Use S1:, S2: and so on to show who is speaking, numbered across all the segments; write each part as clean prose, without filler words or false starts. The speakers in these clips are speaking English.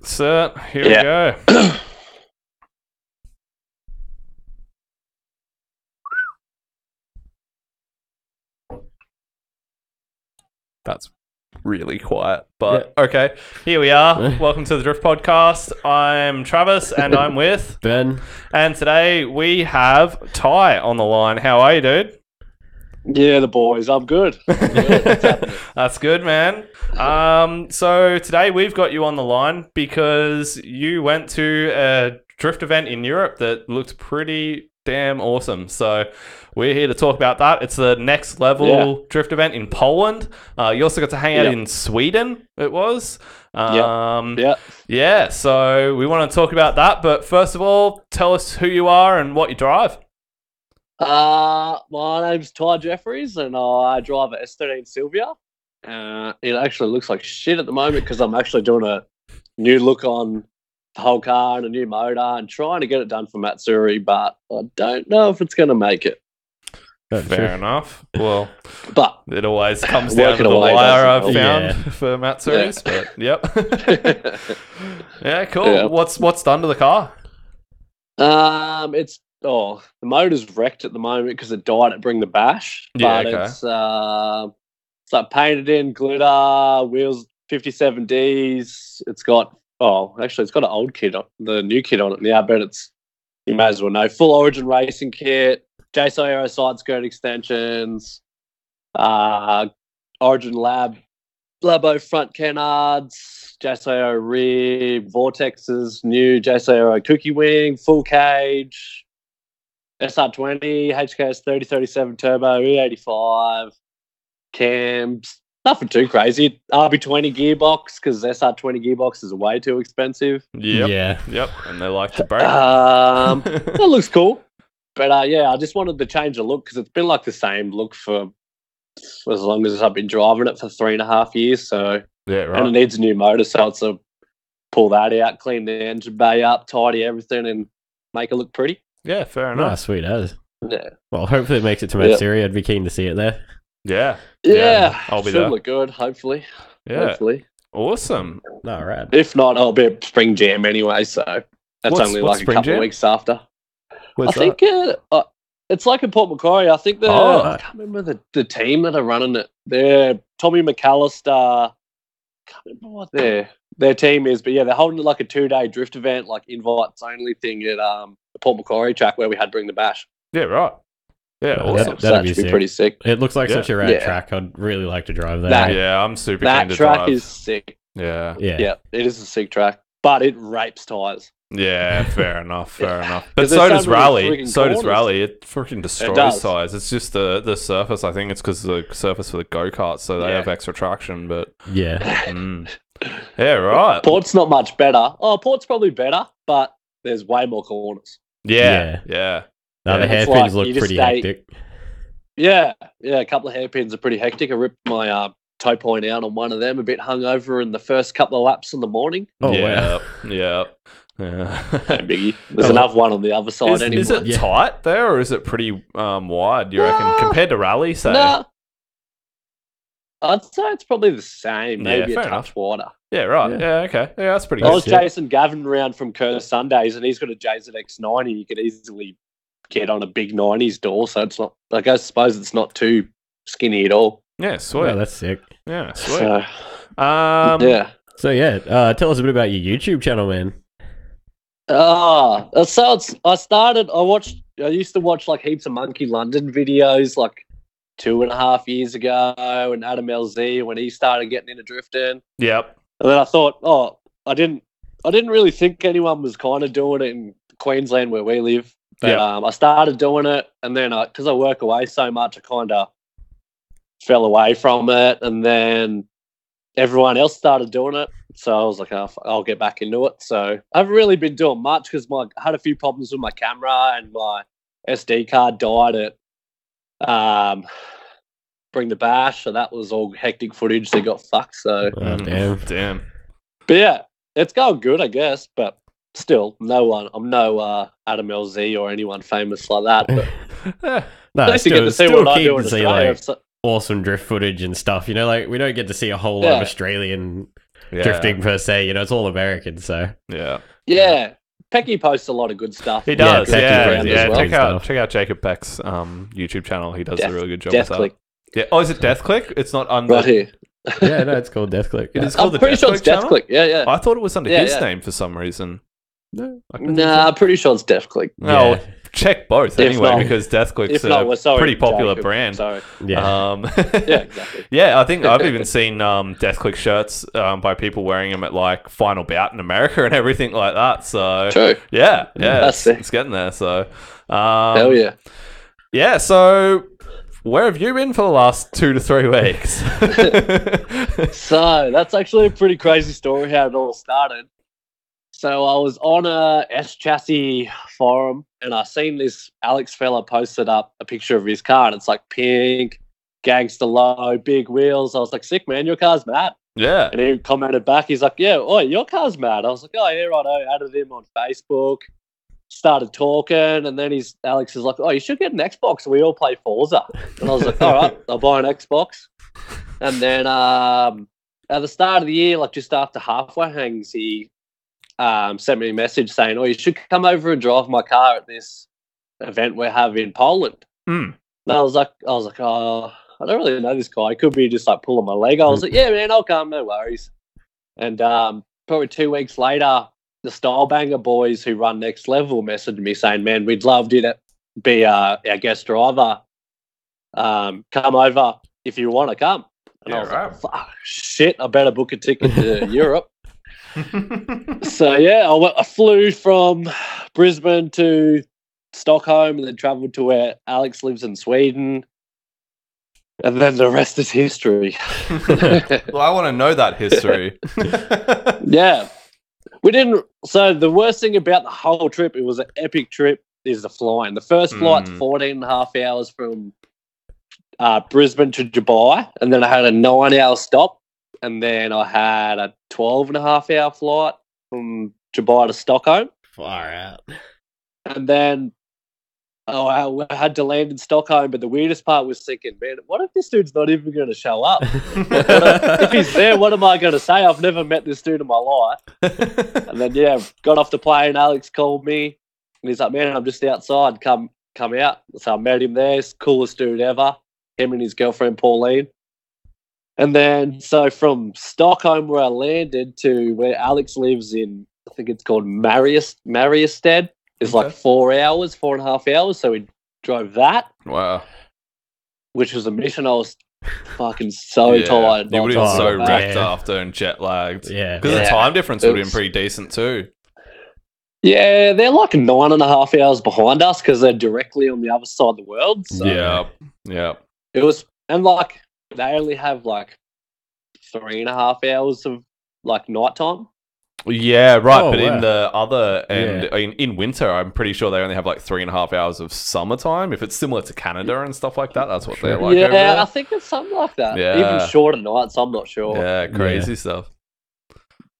S1: set, here we go. That's really quiet, but okay. Here we are. Welcome to the Drift Podcast. I'm Travis, and I'm with
S2: Ben.
S1: And today we have Ty on the line. How are you, dude?
S3: Yeah, the boys. I'm good.
S1: That's good, man. So today we've got you on the line because you went to a drift event in Europe that looked pretty damn awesome. So we're here to talk about that. It's the Next Level drift event in Poland. You also got to hang out in Sweden, it was. Yeah, so we want to talk about that. But first of all, tell us who you are and what you drive.
S3: My name's Ty Jeffries, and I drive a S13 Silvia. It actually looks like shit at the moment because I'm actually doing a new look on the whole car and a new motor and trying to get it done for Matsuri, but I don't know if it's going to make it.
S1: Fair enough. Well,
S3: but
S1: it always comes down to the wire I've found for Matsuris, but yep. Yeah, cool. Yeah. What's done to the car?
S3: The motor's wrecked at the moment because it died at Bring the Bash.
S1: Yeah,
S3: but it's like painted in, glitter, wheels 57Ds. It's got it's got an old kit, the new kit on it now, but you may as well know, full Origin racing kit, JSO Aero side skirt extensions, Origin Labo front canards, JSO Aero rear, Vortex's new JSO Aero cookie wing, full cage, SR20, HKS 3037 turbo, E85, cams. Nothing too crazy. RB20 gearbox because SR20 gearbox is way too expensive.
S1: Yep. And they like to break.
S3: That looks cool. But I just wanted to change the look because it's been like the same look for as long as I've been driving it for 3.5 years. So and it needs a new motor, so it's pull that out, clean the engine bay up, tidy everything, and make it look pretty.
S1: Yeah, fair enough.
S2: Ah, sweet as.
S3: Yeah.
S2: Well, hopefully it makes it to Matsuri. I'd be keen to see it there.
S1: Yeah.
S3: I'll be there. Should look good, hopefully.
S1: Yeah.
S3: Hopefully.
S1: Awesome.
S2: All right.
S3: If not, I'll be at Spring Jam anyway, so that's only like a couple of weeks after.
S1: What's
S3: I think it's like in Port Macquarie. I think I can't remember the team that are running it. They're Tommy McAllister. I can't remember what their team is, but they're holding like a 2-day drift event, like invites only thing at the Port Macquarie track where we had Bring the Bash.
S1: Yeah, right. Yeah, awesome.
S2: That'd
S3: be pretty sick.
S2: It looks like such a rad track. I'd really like to drive that.
S1: I'm super keen to drive.
S3: That track is sick.
S1: Yeah,
S3: it is a sick track, but it rapes tyres.
S1: Yeah, fair enough. But so does Rally. It freaking destroys tyres. It's just the surface. I think it's because the surface for the go-karts, so they have extra traction. But yeah, right.
S3: Port's not much better. Port's probably better, but there's way more corners.
S1: Yeah.
S2: No, the hairpins look pretty hectic.
S3: Yeah, a couple of hairpins are pretty hectic. I ripped my toe point out on one of them, a bit hungover in the first couple of laps in the morning.
S2: Oh, wow.
S1: Yeah.
S3: Biggie. There's another one on the other side anyway.
S1: Is it tight there, or is it pretty wide, you reckon, compared to Rally, say?
S3: Nah. I'd say it's probably the same, maybe a touch wider.
S1: Yeah, right. Yeah, okay. Yeah, that's pretty good.
S3: I was chasing Gavin around from Kerr Sundays, and he's got a JZX 90. You could easily get on a big 90s door, so it's not, I suppose it's not too skinny at all.
S1: Yeah, sweet.
S2: Oh, that's sick.
S1: Yeah, sweet.
S3: So,
S2: tell us a bit about your YouTube channel, man.
S3: I used to watch like heaps of Monkey London videos like 2.5 years ago, and Adam LZ when he started getting into drifting.
S1: Yep.
S3: And then I thought, I didn't really think anyone was kind of doing it in Queensland where we live. But I started doing it, and then because I work away so much, I kind of fell away from it, and then everyone else started doing it. So I was like, I'll get back into it. So I haven't really been doing much because I had a few problems with my camera, and my SD card died at Bring the Bash, so that was all hectic footage that got fucked. So
S1: damn.
S3: But yeah, it's going good, I guess. But still, I'm no Adam LZ or anyone famous like that. But
S2: no,
S3: nice to get to see what I do in Australia.
S2: Awesome drift footage and stuff. You know, like we don't get to see a whole lot of Australian drifting per se. You know, it's all American, so
S3: yeah. Pecky posts a lot of good stuff.
S1: He does, yeah.
S2: Well.
S1: Check out Jacob Beck's YouTube channel. He does a really good job
S3: Death
S1: with
S3: Click.
S1: that. Yeah. Oh, is it Death Click? It's not under.
S3: Right here.
S2: Yeah, no, it's called Death Click.
S1: It is called
S3: I'm pretty sure it's Death Click. Yeah.
S1: I thought it was under his name for some reason.
S3: No, I'm pretty sure it's Death Click.
S1: No, check both anyway, because Death Click's a pretty popular
S3: Jacob,
S1: brand.
S3: Sorry.
S2: Yeah.
S3: Yeah, exactly.
S1: Yeah, I think I've even seen Death Click shirts by people wearing them at like Final Bout in America and everything like that. So
S3: true.
S1: Yeah, it's getting there. So
S3: hell yeah.
S1: Yeah. So where have you been for the last 2 to 3 weeks?
S3: So that's actually a pretty crazy story how it all started. So I was on a S Chassis forum and I seen this Alex fella posted up a picture of his car and it's like pink, gangster low, big wheels. I was like, sick, man, your car's mad.
S1: Yeah.
S3: And he commented back, he's like, yeah, oh, your car's mad. I was like, oh, yeah, right. I added him on Facebook, started talking, and then Alex is like, oh, you should get an Xbox. We all play Forza. And I was like, all right, I'll buy an Xbox. And then at the start of the year, like just after halfway hangs, he sent me a message saying, oh, you should come over and drive my car at this event we have in Poland. And I was like, oh, I don't really know this guy. He could be just like pulling my leg. I was like, yeah, man, I'll come, no worries. And probably 2 weeks later, the Stylebanger boys who run Next Level messaged me saying, man, we'd love you to be our guest driver. Come over if you want to come. And I was like, fuck, shit, I better book a ticket to Europe. So yeah, I flew from Brisbane to Stockholm and then travelled to where Alex lives in Sweden, and then the rest is history.
S1: Well, I want to know that history.
S3: Yeah, we didn't. So the worst thing about the whole trip, it was an epic trip, is the flying. The first flight's 14 and a half hours from Brisbane to Dubai, and then I had a 9-hour stop. And then I had a 12.5-hour flight from Dubai to Stockholm.
S2: Far out.
S3: And then I had to land in Stockholm. But the weirdest part was thinking, man, what if this dude's not even going to show up? If he's there, what am I going to say? I've never met this dude in my life. And then, got off the plane. Alex called me. And he's like, man, I'm just outside. Come out. So I met him there. He's the coolest dude ever. Him and his girlfriend, Pauline. And then, so from Stockholm, where I landed, to where Alex lives in, I think it's called Mariestad, is like 4.5 hours. So we drove that.
S1: Wow.
S3: Which was a mission. I was fucking so tired.
S1: You would have been so wrecked after and jet lagged.
S2: Yeah.
S1: Because the time difference would have been pretty decent too.
S3: Yeah, they're like 9.5 hours behind us because they're directly on the other side of the world. So
S1: Yeah.
S3: It was, and like, they only have like 3.5 hours of like nighttime.
S1: Yeah, right. But in the other end, in winter, I'm pretty sure they only have like 3.5 hours of summertime. If it's similar to Canada and stuff like that, that's what they're like.
S3: Yeah, I think it's something like that.
S1: Yeah.
S3: Even shorter nights, I'm not sure.
S1: Yeah, crazy stuff.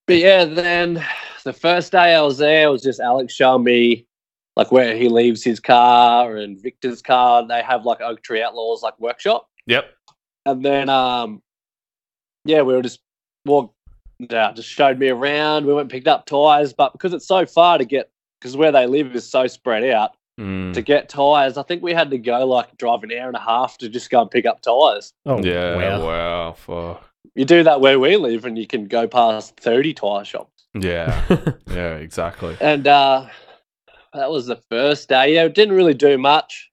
S3: But yeah, then the first day I was there, it was just Alex showing me like where he leaves his car and Victor's car. They have like Oak Tree Outlaws like workshop.
S1: Yep.
S3: And then, we were just just showed me around. We went and picked up tyres, but because it's so far to get, because where they live is so spread out, to get tyres, I think we had to go like drive an hour and a half to just go and pick up tyres.
S2: Oh,
S1: yeah, wow. Fuck.
S3: You do that where we live and you can go past 30 tyre shops.
S1: Yeah, yeah, exactly.
S3: And that was the first day. Yeah, it didn't really do much.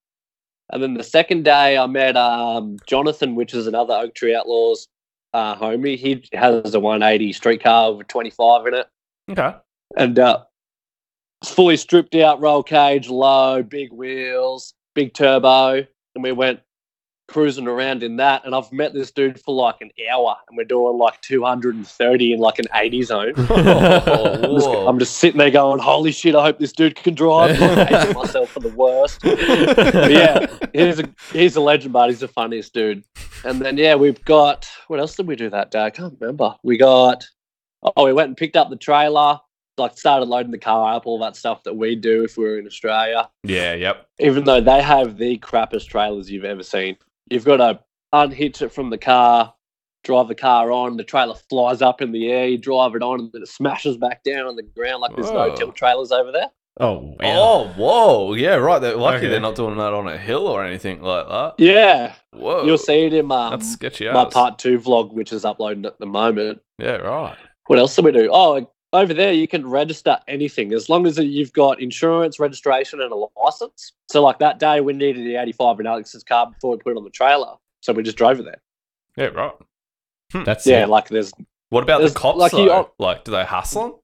S3: And then the second day, I met Jonathan, which is another Oak Tree Outlaws homie. He has a 180 street car with 25 in it.
S1: Okay.
S3: And fully stripped out, roll cage, low, big wheels, big turbo. And we went cruising around in that. And I've met this dude for like an hour. And we're doing like 230 in like an 80 zone. I'm just sitting there going, holy shit, I hope this dude can drive. I'm hating myself for the worst. But yeah, he's a legend, but he's the funniest dude. And then, we've got, what else did we do that day? I can't remember. We went and picked up the trailer, like started loading the car up, all that stuff that we do if we were in Australia.
S1: Yeah, yep.
S3: Even though they have the crappiest trailers you've ever seen. You've got to unhitch it from the car, drive the car on, the trailer flies up in the air, you drive it on, and then it smashes back down on the ground like there's no
S1: Whoa.
S3: tilt trailers over there.
S2: Oh, wow.
S1: Oh, whoa. Yeah, right. They're lucky
S2: Okay.
S1: they're not doing that on a hill or anything like that.
S3: Yeah,
S1: Whoa.
S3: you'll see it in
S1: That's sketchy
S3: my
S1: ass.
S3: part 2 vlog, which is uploading at the moment.
S1: Yeah, right.
S3: What else do we do? Oh, over there you can register anything as long as you've got insurance, registration, and a license. So, like that day, we needed the 85 in Alex's car before we put it on the trailer, so we just drove it there.
S1: Yeah, right.
S2: That's
S3: Yeah,
S2: it.
S3: like there's
S1: What about
S3: There's-
S1: the cops,
S3: like,
S1: though?
S3: you-
S1: Like, do they hassle them?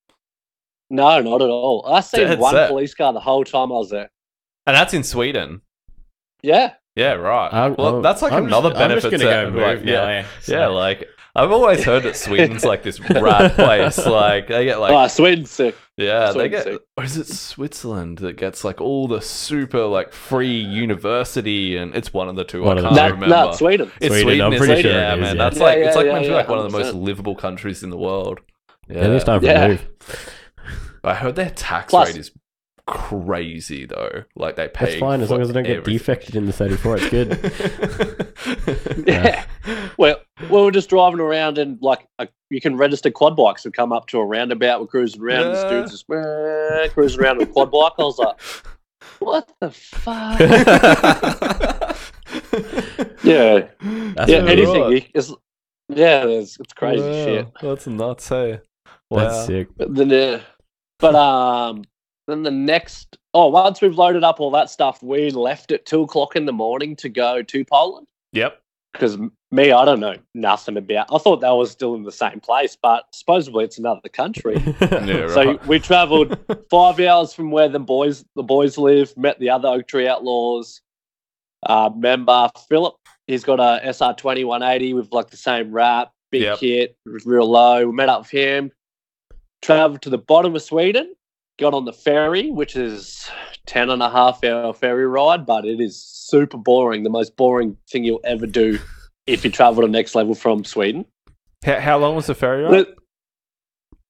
S3: no, not at all. I seen
S1: Dead
S3: one
S1: set.
S3: police car the whole time I was there.
S1: And that's in Sweden.
S3: Yeah,
S1: Yeah, right. Well, that's like another benefit.
S2: I'm just gonna go
S1: like,
S2: move now.
S1: yeah,
S2: So-
S1: yeah. Like I've always heard that Sweden's like this rad place. Like they get like
S3: Sweden's sick.
S1: yeah, they
S3: Sweden's
S1: get.
S3: sick.
S1: Or is it Switzerland that gets like all the super like free university? And it's one of the two.
S2: One
S1: I
S2: of the
S1: can't
S2: two.
S1: remember.
S3: No, Sweden.
S1: It's
S2: Sweden,
S1: Sweden.
S2: I'm
S1: isn't
S2: pretty
S1: it?
S2: sure
S1: Yeah,
S2: it is,
S1: man.
S2: yeah.
S1: That's like it's like
S3: Yeah,
S1: meant to be like one of the
S3: 100%.
S1: most livable countries in the world.
S2: Yeah, it's time for
S3: Yeah.
S2: a move.
S1: I heard their tax
S3: Plus-
S1: rate is crazy though. Like they pay.
S2: That's fine as long as I don't get
S1: everything.
S2: defected in the 34. It's good.
S3: Yeah. Well, we were just driving around and like you can register quad bikes. We come up to a roundabout, we're cruising around, and this
S1: Yeah.
S3: dude's just cruising around with a quad bike. I was like, what the fuck? Yeah.
S2: That's
S3: Yeah,
S2: what
S3: anything.
S1: right.
S3: It's crazy
S1: Wow,
S3: shit.
S1: That's nuts, hey.
S2: That's
S1: Wow.
S2: sick.
S3: But then the next once we've loaded up all that stuff, we left at 2:00 in the morning to go to Poland.
S1: Yep.
S3: Because me, I don't know nothing about. I thought that was still in the same place, but supposedly it's another country.
S1: Yeah,
S3: So
S1: right.
S3: we travelled 5 hours from where the boys live. Met the other Oak Tree Outlaws member, Philip. He's got a SR20 180 with like the same wrap, big
S1: Yep.
S3: kit, real low. We met up with him. Travelled to the bottom of Sweden. Got on the ferry, which is 10.5-hour ferry ride, but it is super boring. The most boring thing you'll ever do if you travel to next level from Sweden.
S1: How long was the ferry ride?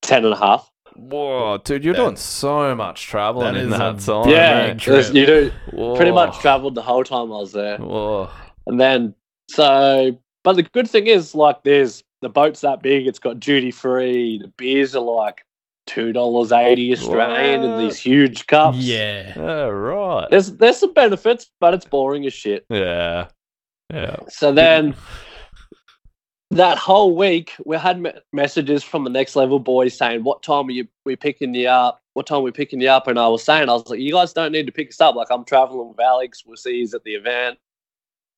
S3: 10.5.
S1: Whoa, dude, you're
S2: That-
S1: doing so much traveling
S2: that
S1: in
S2: is
S1: that
S2: a
S1: time.
S3: Yeah,
S1: man.
S2: trip.
S3: you do.
S1: Whoa.
S3: Pretty much travelled the whole time I was there.
S1: Whoa.
S3: And then, but the good thing is, like, the boat's that big, it's got duty free, the beers are like $2.80 Australian in
S1: What?
S3: these huge cups.
S2: Yeah.
S1: Yeah, right.
S3: There's some benefits, but it's boring as shit.
S1: Yeah. Yeah.
S3: So then, that whole week, we had messages from the Next Level boys saying, what time are we picking you up? What time are we picking you up? And I was like, you guys don't need to pick us up. Like, I'm traveling with Alex. We'll see you at the event.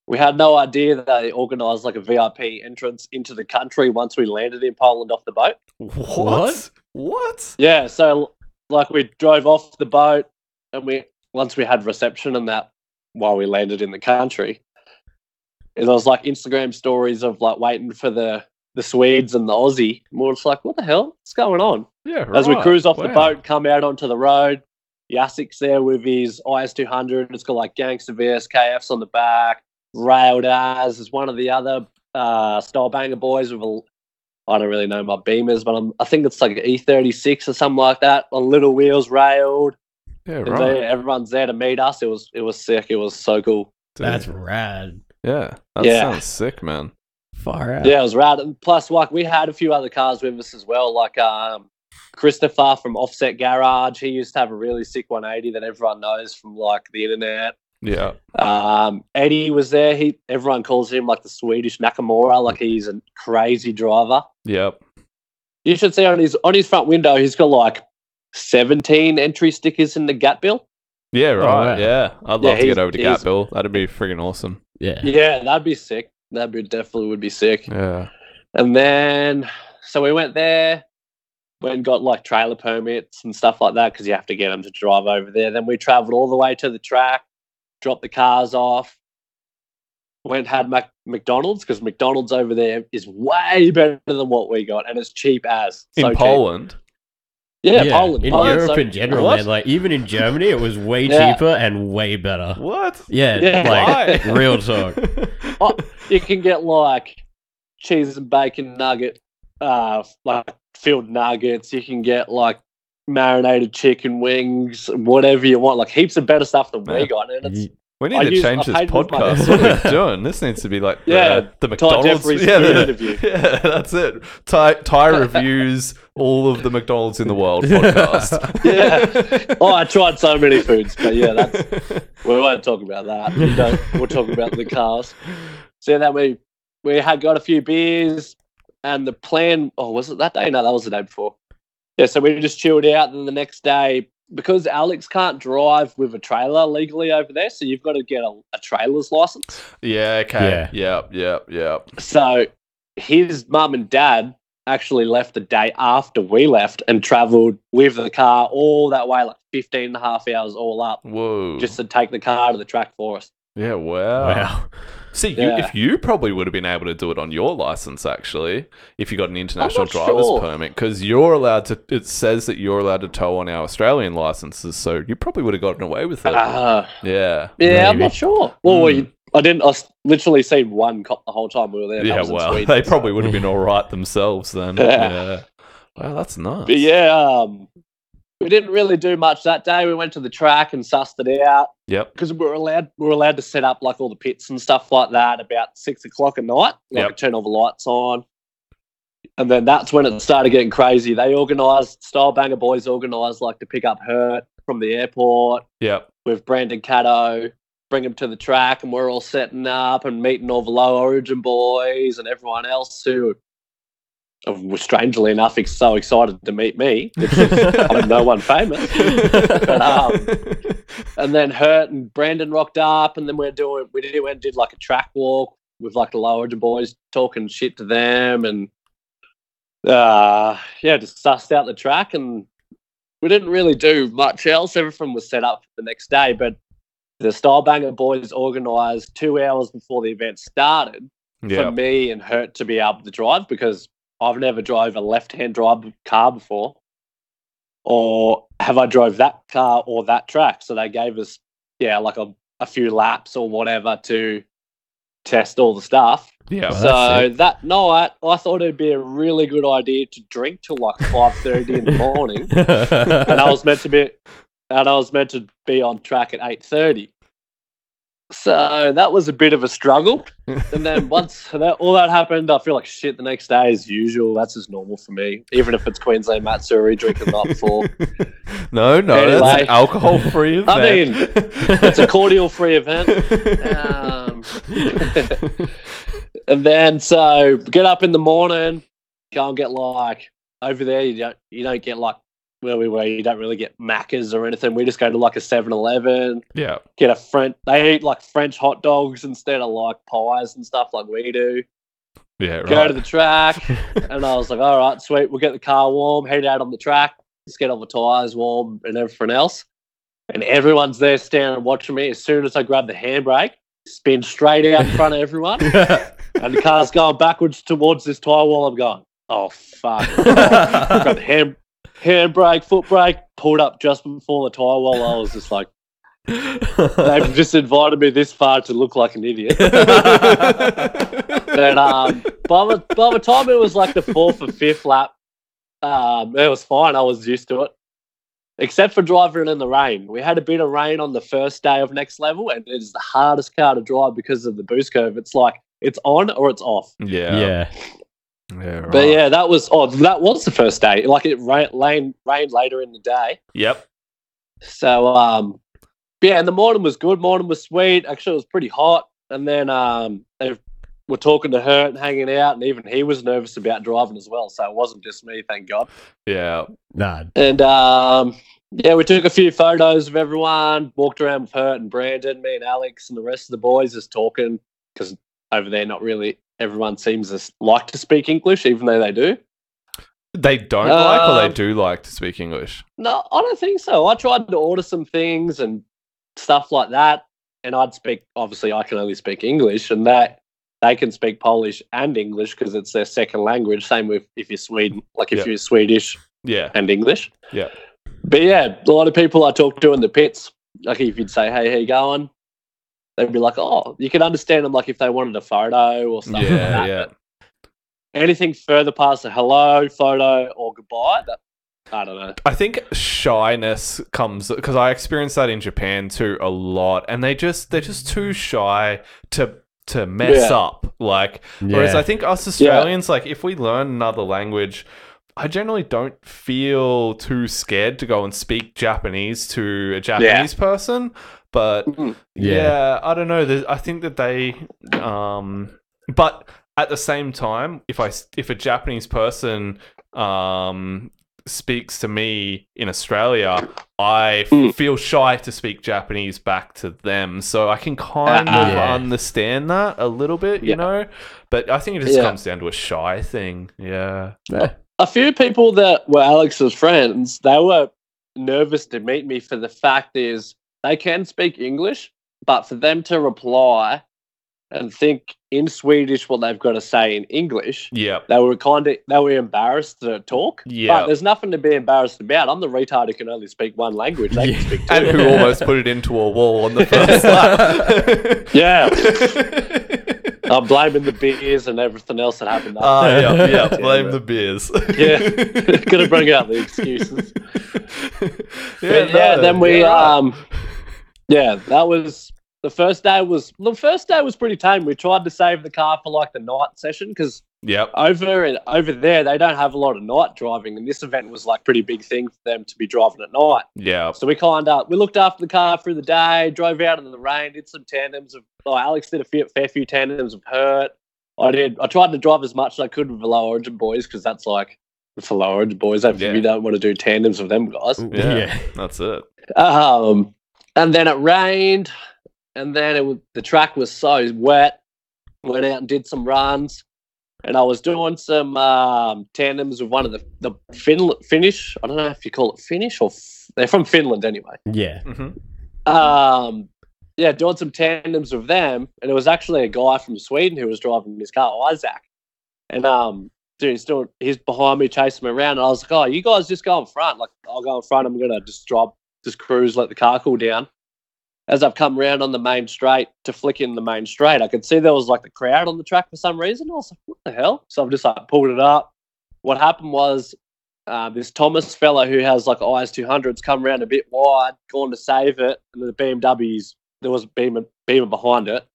S3: We had no idea that they organised like a VIP entrance into the country once we landed in Poland off the boat.
S1: What? What?
S3: Yeah, so like we drove off the boat and once we had reception and that while we landed in the country, and there was like Instagram stories of like waiting for the Swedes and the Aussie. And we were just like, what the hell? What's going on?
S1: Yeah, right.
S3: As we cruise off the
S1: Wow.
S3: boat, come out onto the road, Yasik's there with his IS200. It's got like Gangster VSKFs on the back. Railed as is one of the other style banger boys with I don't really know my Beamers, but I think it's like an E36 or something like that. On little wheels, railed.
S1: Yeah,
S3: And
S1: right.
S3: everyone's there to meet us. It was sick. It was so cool.
S1: Dude.
S2: That's rad.
S1: Yeah. That
S3: Yeah.
S1: sounds sick, man.
S2: Far out.
S3: Yeah, it was rad. And plus, like we had a few other cars with us as well. Like Christopher from Offset Garage. He used to have a really sick 180 that everyone knows from like the internet.
S1: Yeah.
S3: Eddie was there. Everyone calls him like the Swedish Nakamura. Like he's a crazy driver.
S1: Yep.
S3: You should see on his front window, he's got like 17 entry stickers in the Gat Bill.
S1: Yeah, right.
S2: wow.
S1: Yeah. I'd
S3: Yeah,
S1: love to
S3: he's-
S1: get over to
S3: he's-
S1: Gatbill. That'd be friggin' awesome.
S2: Yeah.
S3: Yeah, that'd be sick. Definitely would be sick.
S1: Yeah.
S3: And then, so we went there, went and got like trailer permits and stuff like that because you have to get them to drive over there. Then we traveled all the way to the track, dropped the cars off, went and had McDonald's because McDonald's over there is way better than what we got and it's cheap as.
S1: In
S3: So cheap.
S1: Poland.
S3: Yeah, Poland.
S2: In
S3: Poland,
S2: Europe
S3: so-
S2: in general,
S1: What?
S2: man. Like even in Germany, it was way
S3: Yeah.
S2: cheaper and way better.
S1: What?
S2: Yeah,
S3: Yeah.
S2: like
S1: Why?
S2: real talk.
S3: Oh, you can get like cheese and bacon nugget, like filled nuggets. You can get like marinated chicken wings, whatever you want. Like heaps of better stuff than we
S1: Yeah.
S3: got. And it's
S1: We need to change this podcast. What are we doing? This needs to be like the
S3: Ty
S1: McDonald's.
S3: Jeffries interview.
S1: Yeah, that's it. Ty reviews all of the McDonald's in the world podcast.
S3: Yeah. Oh, I tried so many foods, but yeah, we won't talk about that. We'll talk about the cars. So then we had got a few beers, and the plan. Oh, was it that day? No, that was the day before. Yeah, so we just chilled out, and then the next day, because Alex can't drive with a trailer legally over there, so you've got to get a trailer's license.
S1: Yeah. Okay. Yeah.
S3: So his mum and dad actually left the day after we left and travelled with the car all that way, like 15 and a half hours all up.
S1: Whoa.
S3: Just to take the car to the track for us.
S1: Yeah, wow. See, if you probably would have been able to do it on your license, actually, if you got an international driver's permit, because you're allowed to, it says that you're allowed to tow on our Australian licenses, so you probably would have gotten away with it. Yeah.
S3: Yeah,
S2: Maybe.
S3: I'm not sure. Well, I literally seen one cop the whole time we were there.
S1: Yeah, well, they probably would have been all right themselves then. Yeah. Wow, that's nice.
S3: But yeah, we didn't really do much that day. We went to the track and sussed it out.
S1: Yep.
S3: Because we were allowed to set up like all the pits and stuff like that about 6 o'clock at night. Like turn all the lights on. And then that's when it started getting crazy. They Stylebanger Boys organised like to pick up Hurt from the airport.
S1: Yep.
S3: With Brandon Caddo, bring him to the track, and we're all setting up and meeting all the Low Origin boys and everyone else who was strangely enough so excited to meet me, which is I'm no one famous. But, and then Hurt and Brandon rocked up, and then we did like a track walk with like the Low Origin boys, talking shit to them, and just sussed out the track, and we didn't really do much else. Everything was set up for the next day, but the Stylebanger Boys organised 2 hours before the event started for me and Hurt to be able to drive, because I've never drove a left-hand drive car before, or have I drove that car or that track. So they gave us, like a few laps or whatever to test all the stuff.
S1: Yeah.
S3: So that night, I thought it'd be a really good idea to drink till like 5:30 in the morning, and I was meant to be on track at 8:30. So that was a bit of a struggle. And then once all that happened, I feel like shit the next day as usual. That's just normal for me, even if it's Queensland Matsuri drinking the night before.
S1: No, anyway, that's an alcohol-free event.
S3: I mean, it's a cordial-free event. And then so get up in the morning, go and get like over there. You don't get like where we were. You don't really get Macca's or anything. We just go to like a 7-Eleven.
S1: Yeah.
S3: Get They eat like French hot dogs instead of like pies and stuff like we do.
S1: Yeah. Right.
S3: Go to the track, and I was like, all right, sweet. We'll get the car warm. Head out on the track. Just get all the tires warm and everything else. And everyone's there staring and watching me. As soon as I grab the handbrake, spin straight out in front of everyone, and the car's going backwards towards this tire wall. I'm going, oh fuck! Grab the handbrake, foot brake, pulled up just before the tire wall. I was just like, they've just invited me this far to look like an idiot. And by the time it was like the 4th or 5th lap, it was fine. I was used to it. Except for driving in the rain. We had a bit of rain on the first day of Next Level, and it is the hardest car to drive because of the boost curve. It's like it's on or it's off.
S1: Yeah, right.
S3: But yeah, that was the first day. Like it rained later in the day.
S1: Yep.
S3: So and the morning was good. Morning was sweet. Actually, it was pretty hot. And then they were talking to Hurt and hanging out, and even he was nervous about driving as well. So it wasn't just me, thank God.
S1: Yeah.
S2: Nah.
S3: And we took a few photos of everyone, walked around with Hurt and Brandon, me and Alex and the rest of the boys just talking, because over there not really everyone seems to like to speak English, even though they do.
S1: They don't like, or they do like to speak English?
S3: No, I don't think so. I tried to order some things and stuff like that, and obviously I can only speak English, and that they can speak Polish and English because it's their second language. Same with if you're Sweden, if you're Swedish and English.
S1: Yeah.
S3: But yeah, a lot of people I talked to in the pits, like if you'd say, hey, how you going? They'd be like, oh, you can understand them like if they wanted a photo or something like that. Yeah. Anything further past a hello, photo, or goodbye, I don't know.
S1: I think shyness comes because I experienced that in Japan too a lot, and they're just too shy to mess up. Like, whereas I think us Australians, like, if we learn another language, I generally don't feel too scared to go and speak Japanese to a Japanese person. But I don't know. I think that they, but at the same time, if a Japanese person speaks to me in Australia, I feel shy to speak Japanese back to them. So I can kind of understand that a little bit, you know. But I think it just comes down to a shy thing. Yeah.
S3: A few people that were Alex's friends, they were nervous to meet me for the fact is they can speak English, but for them to reply and think in Swedish what they've got to say in English, they were embarrassed to talk. But there's nothing to be embarrassed about. I'm the retard who can only speak one language. They can speak two.
S1: And who almost put it into a wall on the first lap.
S3: I'm blaming the beers and everything else that happened.
S1: Blame the beers.
S3: Gonna bring out the excuses. Then we, that was the first day. Was pretty tame. We tried to save the car for like the night session because over there they don't have a lot of night driving, and this event was like pretty big thing for them to be driving at night.
S1: Yeah.
S3: So we looked after the car through the day, drove out in the rain, did some tandems Alex did a fair few tandems of Hurt. I tried to drive as much as I could with the low origin boys because that's like for low origin boys. You don't want to do tandems with them guys.
S1: Yeah, that's it.
S3: And then it rained, and then the track was so wet. Went out and did some runs, and I was doing some tandems with one of the Finnish. I don't know if you call it Finnish or they're from Finland anyway.
S2: Yeah.
S3: Mm-hmm. Doing some tandems with them, and it was actually a guy from Sweden who was driving his car, Isaac. And he's behind me, chasing me around, and I was like, "Oh, you guys just go in front. Like, I'll go in front. I'm gonna just cruise, let the car cool down." As I've come around on the main straight to flick in the main straight, I could see there was like the crowd on the track for some reason. I was like, "What the hell?" So I've just like pulled it up. What happened was this Thomas fella who has like IS 200s come around a bit wide, gone to save it, and the BMWs. There was a beamer behind it.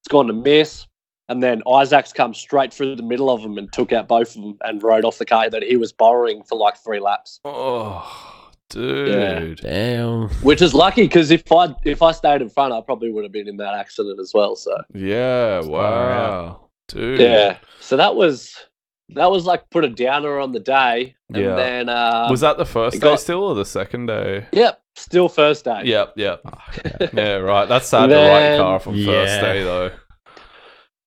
S3: It's gone to miss. And then Isaac's come straight through the middle of them and took out both of them and rode off the car that he was borrowing for like 3 laps.
S1: Oh, dude.
S2: Damn.
S3: Which is lucky because if I stayed in front, I probably would have been in that accident as well. So
S1: yeah, wow. Dude.
S3: Yeah. So that was like put a downer on the day. And then
S1: was that the first day still or the second day?
S3: Yep. Still first day.
S1: Yep. Yeah, right. That's sad to write your car from first day, though.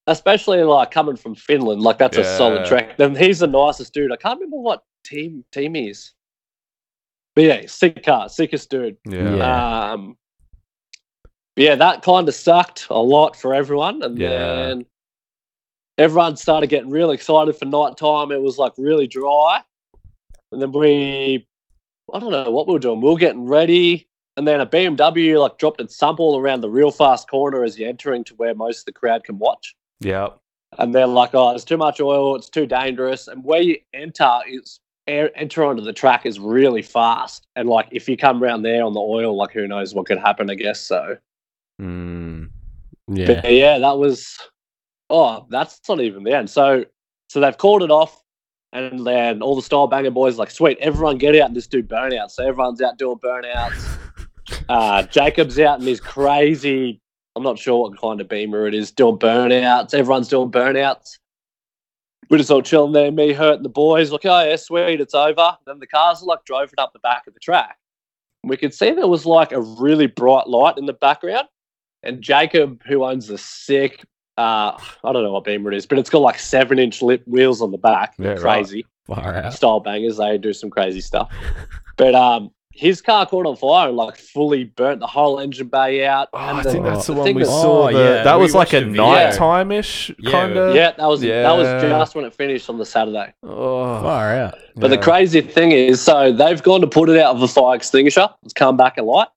S3: Especially, like, coming from Finland. Like, that's a solid track. Then he's the nicest dude. I can't remember what team he is. But, yeah, sick car. Sickest dude.
S1: Yeah.
S3: That kind of sucked a lot for everyone. And then everyone started getting really excited for night time. It was, like, really dry. And then I don't know what we were doing. We were getting ready, and then a BMW like dropped its sample around the real fast corner as you're entering to where most of the crowd can watch.
S1: Yeah.
S3: And they're like, "Oh, there's too much oil. It's too dangerous." And where you enter onto the track is really fast. And like, if you come around there on the oil, like, who knows what could happen? I guess so.
S2: Yeah.
S3: But that was. Oh, that's not even the end. So they've called it off. And then all the style banger boys are like, "Sweet, everyone get out and just do burnouts." So everyone's out doing burnouts. Jacob's out in his crazy, I'm not sure what kind of beamer it is, doing burnouts. Everyone's doing burnouts. We're just all chilling there, me, Hurt, and the boys. Like, "Oh, yeah, sweet, it's over." Then the cars are like driving up the back of the track. And we could see there was like a really bright light in the background. And Jacob, who owns the sick... I don't know what beamer it is, but it's got like 7-inch lip wheels on the back.
S1: Yeah,
S3: crazy.
S2: Right. Far out.
S3: Style bangers, they do some crazy stuff. But his car caught on fire and like fully burnt the whole engine bay out.
S1: Oh,
S3: and
S1: I think that's the one
S3: thing
S1: we
S3: that-
S1: saw. That was like a nighttime-ish kind of.
S3: Yeah, that was just when it finished on the Saturday.
S1: Oh,
S2: Far out.
S3: But the crazy thing is, so they've gone to put it out of a fire extinguisher. It's come back a light.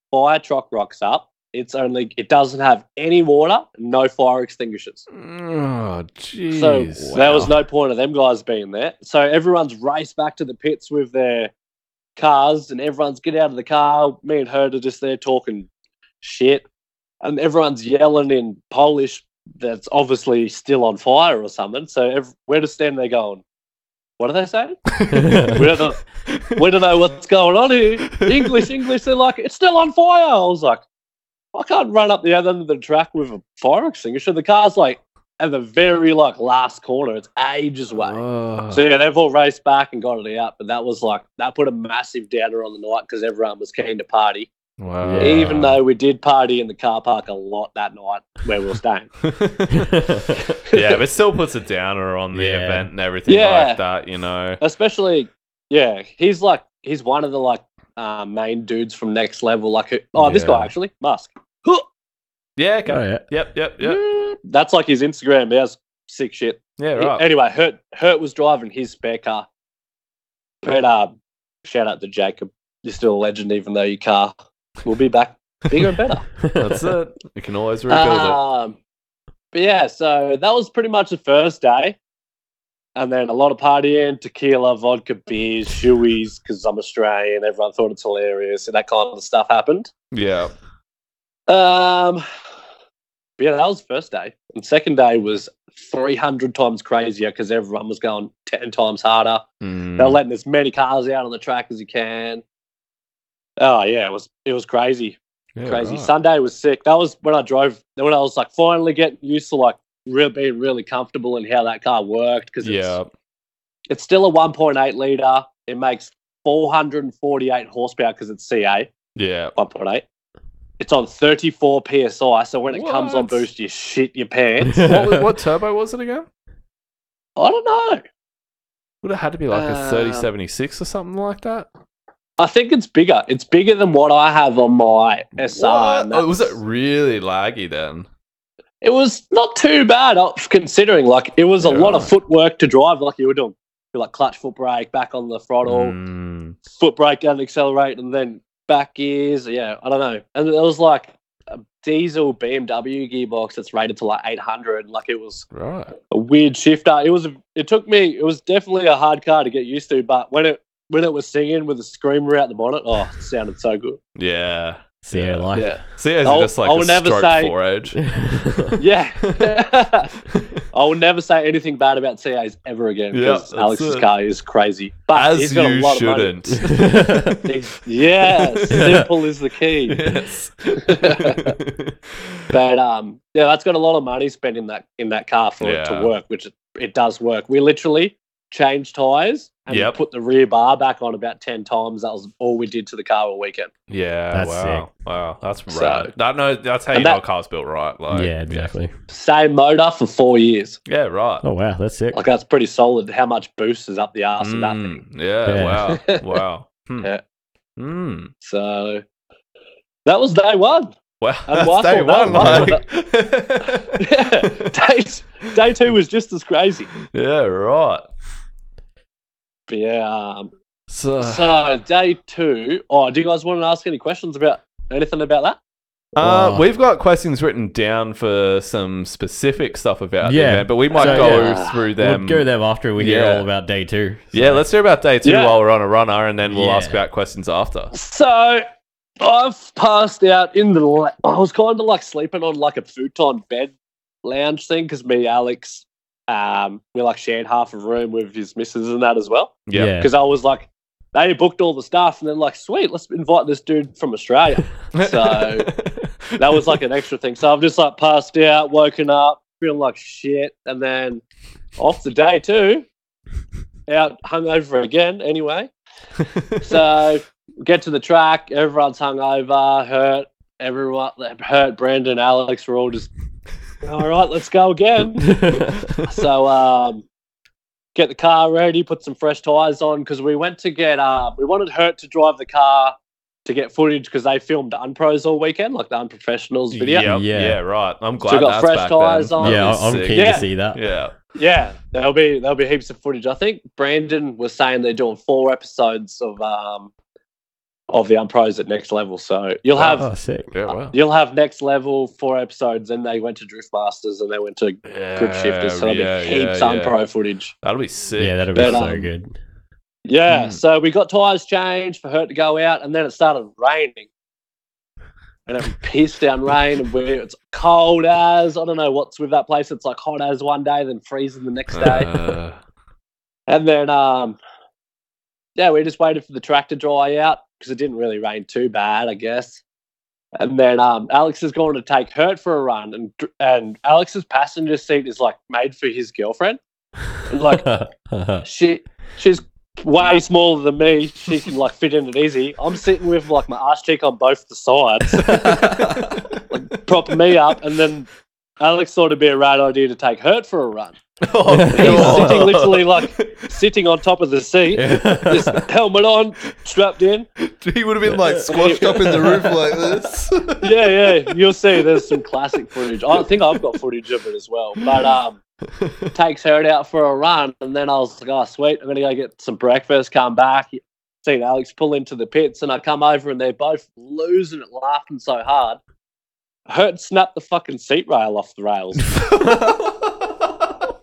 S3: Fire truck rocks up. It doesn't have any water, no fire extinguishers.
S1: Oh, jeez.
S3: So there was no point of them guys being there. So everyone's raced back to the pits with their cars, and everyone's get out of the car. Me and Hurt are just there talking shit, and everyone's yelling in Polish that's obviously still on fire or something. So we're just standing there going, what are they saying? we don't know what's going on here. English. They're like, it's still on fire. I was like, I can't run up the other end of the track with a fire extinguisher. The car's like at the very like last corner. It's ages away.
S1: Oh.
S3: So yeah, they've all raced back and got it out. But that was like, that put a massive downer on the night because everyone was keen to party.
S1: Wow.
S3: Even though we did party in the car park a lot that night where we were staying.
S1: Yeah, but it still puts a downer on the event and everything like that, you know.
S3: Especially, he's one of the like main dudes from Next Level. Like, this guy actually, Musk.
S1: Yeah, okay.
S2: Oh, yeah.
S1: Yep.
S3: That's like his Instagram. He has sick shit.
S1: Yeah, right.
S3: Anyway, Hurt was driving his spare car. But shout out to Jacob. You're still a legend, even though your car will be back bigger and better.
S1: That's it. You can always rebuild it.
S3: But yeah, so that was pretty much the first day. And then a lot of partying, tequila, vodka, beers, shoeies, because I'm Australian. Everyone thought it's hilarious. And that kind of stuff happened.
S1: Yeah.
S3: But yeah, that was the first day. And second day was 300 times crazier because everyone was going 10 times harder. They were letting as many cars out on the track as you can. Oh yeah, it was crazy.
S1: Yeah,
S3: Crazy.
S1: right.
S3: Sunday was sick. That was when I was like finally getting used to like being really comfortable in how that car worked because it's still a 1.8 litre. It makes 448 horsepower because it's CA.
S1: Yeah.
S3: 1.8. It's on 34 PSI, so when it comes on boost, you shit your pants.
S1: What turbo was it again?
S3: I don't know.
S1: Would it had to be like a 3076 or something like that?
S3: I think it's bigger. It's bigger than what I have on my SR.
S1: Oh, was it really laggy then?
S3: It was not too bad, considering like it was a lot of footwork to drive. Like you were doing, like clutch, foot brake, back on the throttle, foot brake down, accelerate, and then back gears. Yeah, I don't know. And it was like a diesel BMW gearbox that's rated to like 800. Like it was a weird shifter. It was definitely a hard car to get used to. But when it was singing with a screamer out the bonnet, it sounded so good.
S1: Yeah.
S2: CA life.
S3: Yeah.
S1: CA's just like a stroke 4 age.
S3: Yeah. I will never say anything bad about CAs ever again because Alex's car is crazy. But he's got a lot of money. Yeah, simple is the key.
S1: Yes.
S3: But that's got a lot of money spent in that car for it to work, which it does work. We literally changed tyres and put the rear bar back on about 10 times. That was all we did to the car all weekend.
S1: Yeah,
S2: that's
S1: wow.
S2: sick.
S1: Wow, that's rad. That's how you know a car's built right. Like,
S2: yeah, exactly.
S3: Same motor for 4 years.
S1: Yeah, right.
S2: Oh, wow, that's sick.
S3: Like, that's pretty solid. How much boost is up the arse of that thing?
S1: Yeah, wow.
S3: Yeah. So, that was day one.
S1: Wow,
S3: And
S1: that's day one.
S3: Day two was just as crazy.
S1: Yeah, right.
S3: But yeah. So day two. Oh, do you guys want to ask any questions about anything about that?
S1: We've got questions written down for some specific stuff about the event, but we might go through them.
S2: We'll go them after we hear all about day two. So.
S1: Yeah, let's hear about day two while we're on a runner, and then we'll ask about questions after.
S3: So I've passed out in the. I was kind of like sleeping on like a futon bed lounge thing because me, Alex, we like shared half a room with his missus and that as well.
S1: Yeah,
S3: because I was like, they booked all the stuff and then like, sweet, let's invite this dude from Australia. So that was like an extra thing. So I've just like passed out, woken up, feeling like shit, and then off to day two, out hungover again. Anyway, so get to the track, everyone's hungover, hurt. Brandon, Alex, we're all just all right. Let's go again. So get the car ready, put some fresh tyres on because we went to get. We wanted Hurt to drive the car to get footage because they filmed the Unpros all weekend, like the Unprofessionals video.
S1: Yeah, right. I'm glad
S3: so we got
S1: that's
S3: fresh
S1: back
S3: tyres
S1: then.
S3: on.
S2: Yeah, I'm keen to see that.
S1: Yeah.
S3: There'll be heaps of footage. I think Brandon was saying they're doing 4 episodes of the Unpros at Next Level. So you'll have
S2: sick.
S3: You'll have Next Level 4 episodes, and they went to Drift Masters and they went to Grip Shifters. So there'll be heaps of Unpro footage.
S1: That'll be sick.
S2: Yeah, that'll be so good.
S3: Yeah, so we got tyres changed for her to go out, and then it started raining. And it pissed down rain, and it's cold as, I don't know what's with that place. It's like hot as one day, then freezing the next day. And then, we just waited for the track to dry out because it didn't really rain too bad, I guess. And then Alex is going to take Hurt for a run, and Alex's passenger seat is like made for his girlfriend. Like she's way smaller than me. She can like fit in it easy. I'm sitting with like my arse cheek on both the sides, like propping me up. And then Alex thought it'd be a rad idea to take Hurt for a run. He's sitting on top of the seat, this helmet on, strapped in.
S4: He would have been like squashed up in the roof like this.
S3: Yeah. You'll see. There's some classic footage. I think I've got footage of it as well. But takes Hurt out for a run, and then I was like, "Oh, sweet! I'm gonna go get some breakfast." Come back, seen Alex pull into the pits, and I come over, and they're both losing it, laughing so hard. Hurt snapped the fucking seat rail off the rails.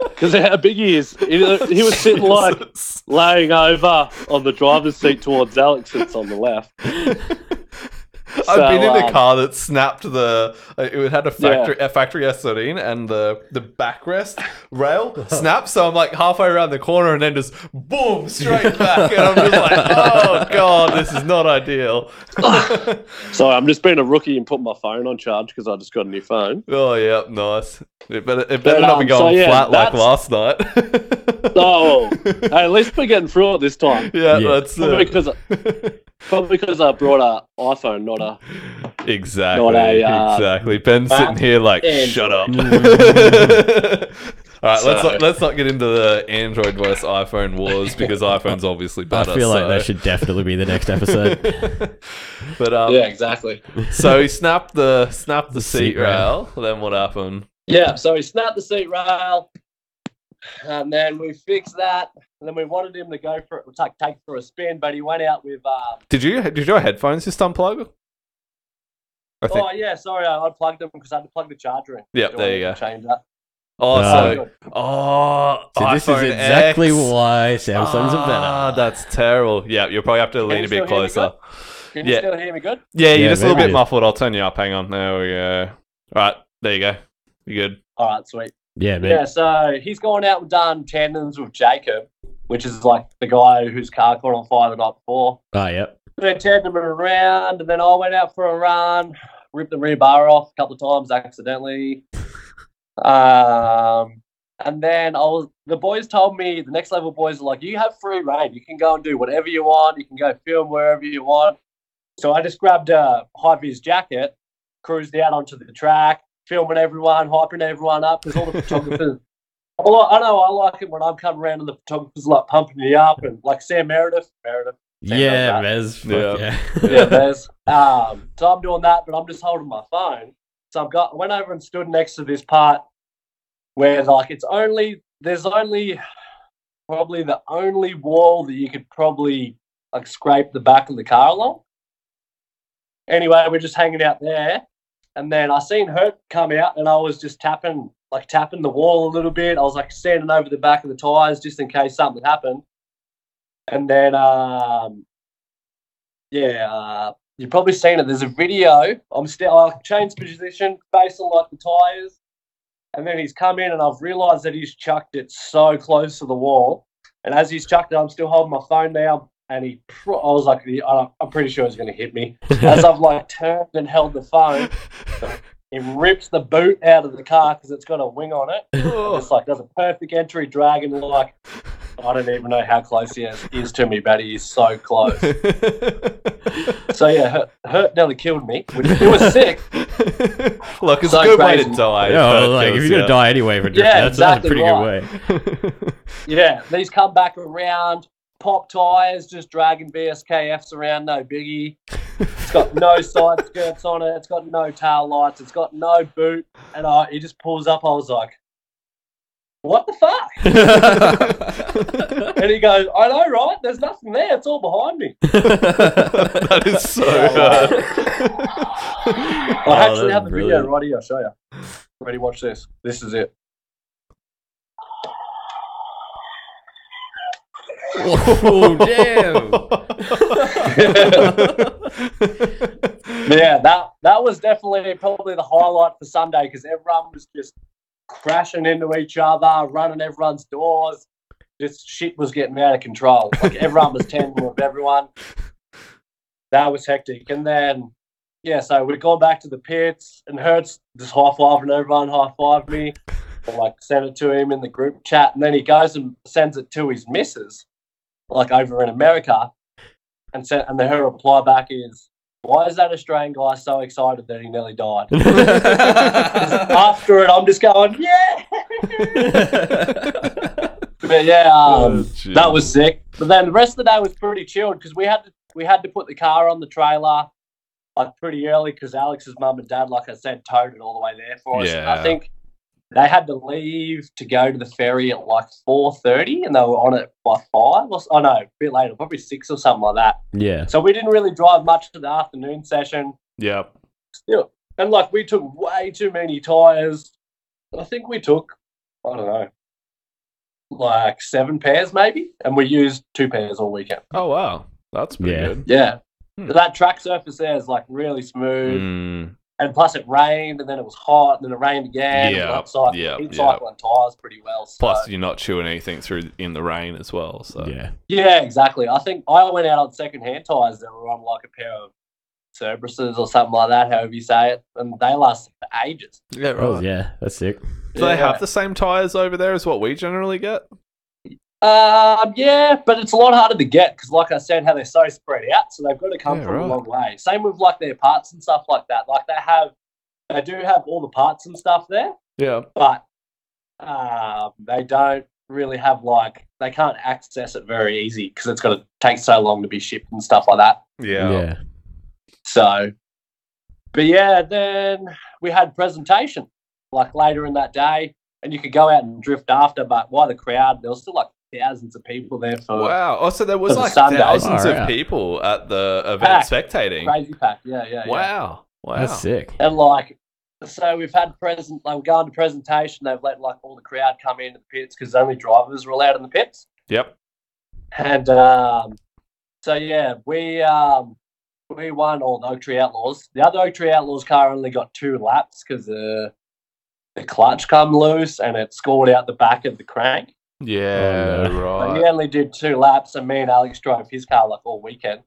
S3: Because of how big he is. He was sitting like laying over on the driver's seat towards Alex that's on the left.
S4: I've been in a car that snapped it had a factory S13 and the backrest rail snapped, so I'm like halfway around the corner and then just boom, straight back, and I'm just like, oh god, this is not ideal.
S3: So I'm just being a rookie and putting my phone on charge because I just got a new phone.
S4: Oh yeah, nice. It better not be going flat like last night.
S3: Hey, at least we're getting through it this time.
S4: Yeah. That's
S3: probably because I brought an iPhone, not a
S4: exactly. Ben's sitting here like, shut up. All right, let's not get into the Android versus iPhone wars because iPhone's obviously better.
S2: I feel like that should definitely be the next episode.
S4: But
S3: yeah, exactly.
S4: So he snapped the seat rail. Then what happened?
S3: Yeah, so he snapped the seat rail, and then we fixed that. And then we wanted him to go for it, take for a spin, but he went out with.
S4: Did your headphones just unplug?
S3: Oh yeah, sorry, I unplugged them because I had to plug the charger in.
S4: Yep, there you go.
S3: Change that.
S2: This is exactly why Samsungs are better.
S4: That's terrible. Yeah, you'll probably have to lean a bit closer.
S3: Can you still hear me good?
S4: Yeah, you're just a little bit muffled. I'll turn you up. Hang on. There we go. All right, there you go. You good?
S3: All right, sweet.
S2: Yeah, man.
S3: Yeah, so he's gone out and done tandems with Jacob, which is like the guy whose car caught on fire the night before.
S2: Oh, yep.
S3: Then tandem around, and then I went out for a run, ripped the rear bar off a couple of times accidentally. And then the boys told me, the Next Level boys are like, you have free reign. You can go and do whatever you want. You can go film wherever you want. So I just grabbed a high-vis jacket, cruised out onto the track, filming everyone, hyping everyone up, because all the photographers, I know I like it when I'm coming around and the photographers like pumping me up, and like Sam Meredith.
S2: Yeah, Mez.
S3: Yeah, Mez. So I'm doing that, but I'm just holding my phone. So I went over and stood next to this part where like there's only probably the only wall that you could probably like scrape the back of the car along. Anyway, we're just hanging out there, and then I seen Hurt come out, and I was just tapping the wall a little bit. I was like standing over the back of the tyres just in case something happened. And then, you've probably seen it. There's a video. I changed position based on like the tyres, and then he's come in, and I've realised that he's chucked it so close to the wall. And as he's chucked it, I'm still holding my phone now, and I was like, I'm pretty sure he's going to hit me. As I've like turned and held the phone, he rips the boot out of the car because it's got a wing on it. It's like does a perfect entry drag, and like I don't even know how close he is to me, but he is so close. So yeah, Hurt nearly killed me. It was sick.
S4: Look, it's so a good way to die.
S2: If you're gonna die anyway, that's a pretty good way.
S3: Yeah, these come back around, pop tyres, just dragging BSKFs around, no biggie. It's got no side skirts on it. It's got no tail lights. It's got no boot. And he just pulls up. I was like, what the fuck? And he goes, I know, right? There's nothing there. It's all behind me.
S4: That is so hard.
S3: I actually have the video right here. I'll show you. Ready? Watch this. This is it.
S2: Oh, damn.
S3: Yeah, that was definitely probably the highlight for Sunday because everyone was just crashing into each other, running everyone's doors. This shit was getting out of control. Like everyone was tending with everyone. That was hectic. And then, yeah, so we'd gone back to the pits and Hertz just high-fiving everyone, high-fived me. I, like, sent it to him in the group chat. And then he goes and sends it to his missus, like over in America. And her reply back is, why is that Australian guy so excited that he nearly died? After it, I'm just going, yeah! But yeah, that was sick. But then the rest of the day was pretty chilled because we had to put the car on the trailer like pretty early because Alex's mum and dad, like I said, towed it all the way there for us.
S1: Yeah.
S3: And I think they had to leave to go to the ferry at like 4:30 and they were on it by 5. Oh no, a bit later, probably 6 or something like that.
S2: Yeah.
S3: So we didn't really drive much to the afternoon session.
S1: Yep.
S3: Still, and like we took way too many tyres. I think we took, I don't know, like 7 pairs maybe, and we used 2 pairs all weekend.
S1: Oh wow, that's pretty good.
S3: Yeah. That track surface there is like really smooth, and plus it rained, and then it was hot, and then it rained again.
S1: Yeah,
S3: cycling tires pretty well. So.
S1: Plus, you're not chewing anything through in the rain as well. So
S3: yeah, exactly. I think I went out on second-hand tires that were on like a pair of Cerberuses or something like that, however you say it, and they lasted for ages.
S1: Yeah, right.
S2: Oh yeah, that's sick.
S1: Do they have the same tires over there as what we generally get?
S3: Yeah, but it's a lot harder to get because, like I said, how they're so spread out, so they've got to come from a long way. Same with like their parts and stuff like that. Like they do have all the parts and stuff there.
S1: Yeah,
S3: but they don't really have they can't access it very easy because it's got to take so long to be shipped and stuff like that.
S1: Yeah.
S3: So, but yeah, then we had presentation like later in that day, and you could go out and drift after, but by the crowd, there was still like thousands of people there for.
S1: Wow! Oh, so there was like
S3: Sunday.
S1: thousands of people at the event spectating.
S3: Crazy pack, yeah.
S1: Wow,
S2: that's sick.
S3: And so we've had we're going to presentation. They've let like all the crowd come into the pits because only drivers were allowed in the pits.
S1: Yep.
S3: And so yeah, we won all the Oak Tree Outlaws. The other Oak Tree Outlaws car only got 2 laps because the clutch come loose and it scored out the back of the crank.
S1: Yeah, right.
S3: But he only did 2 laps, and me and Alex drove his car like all weekend.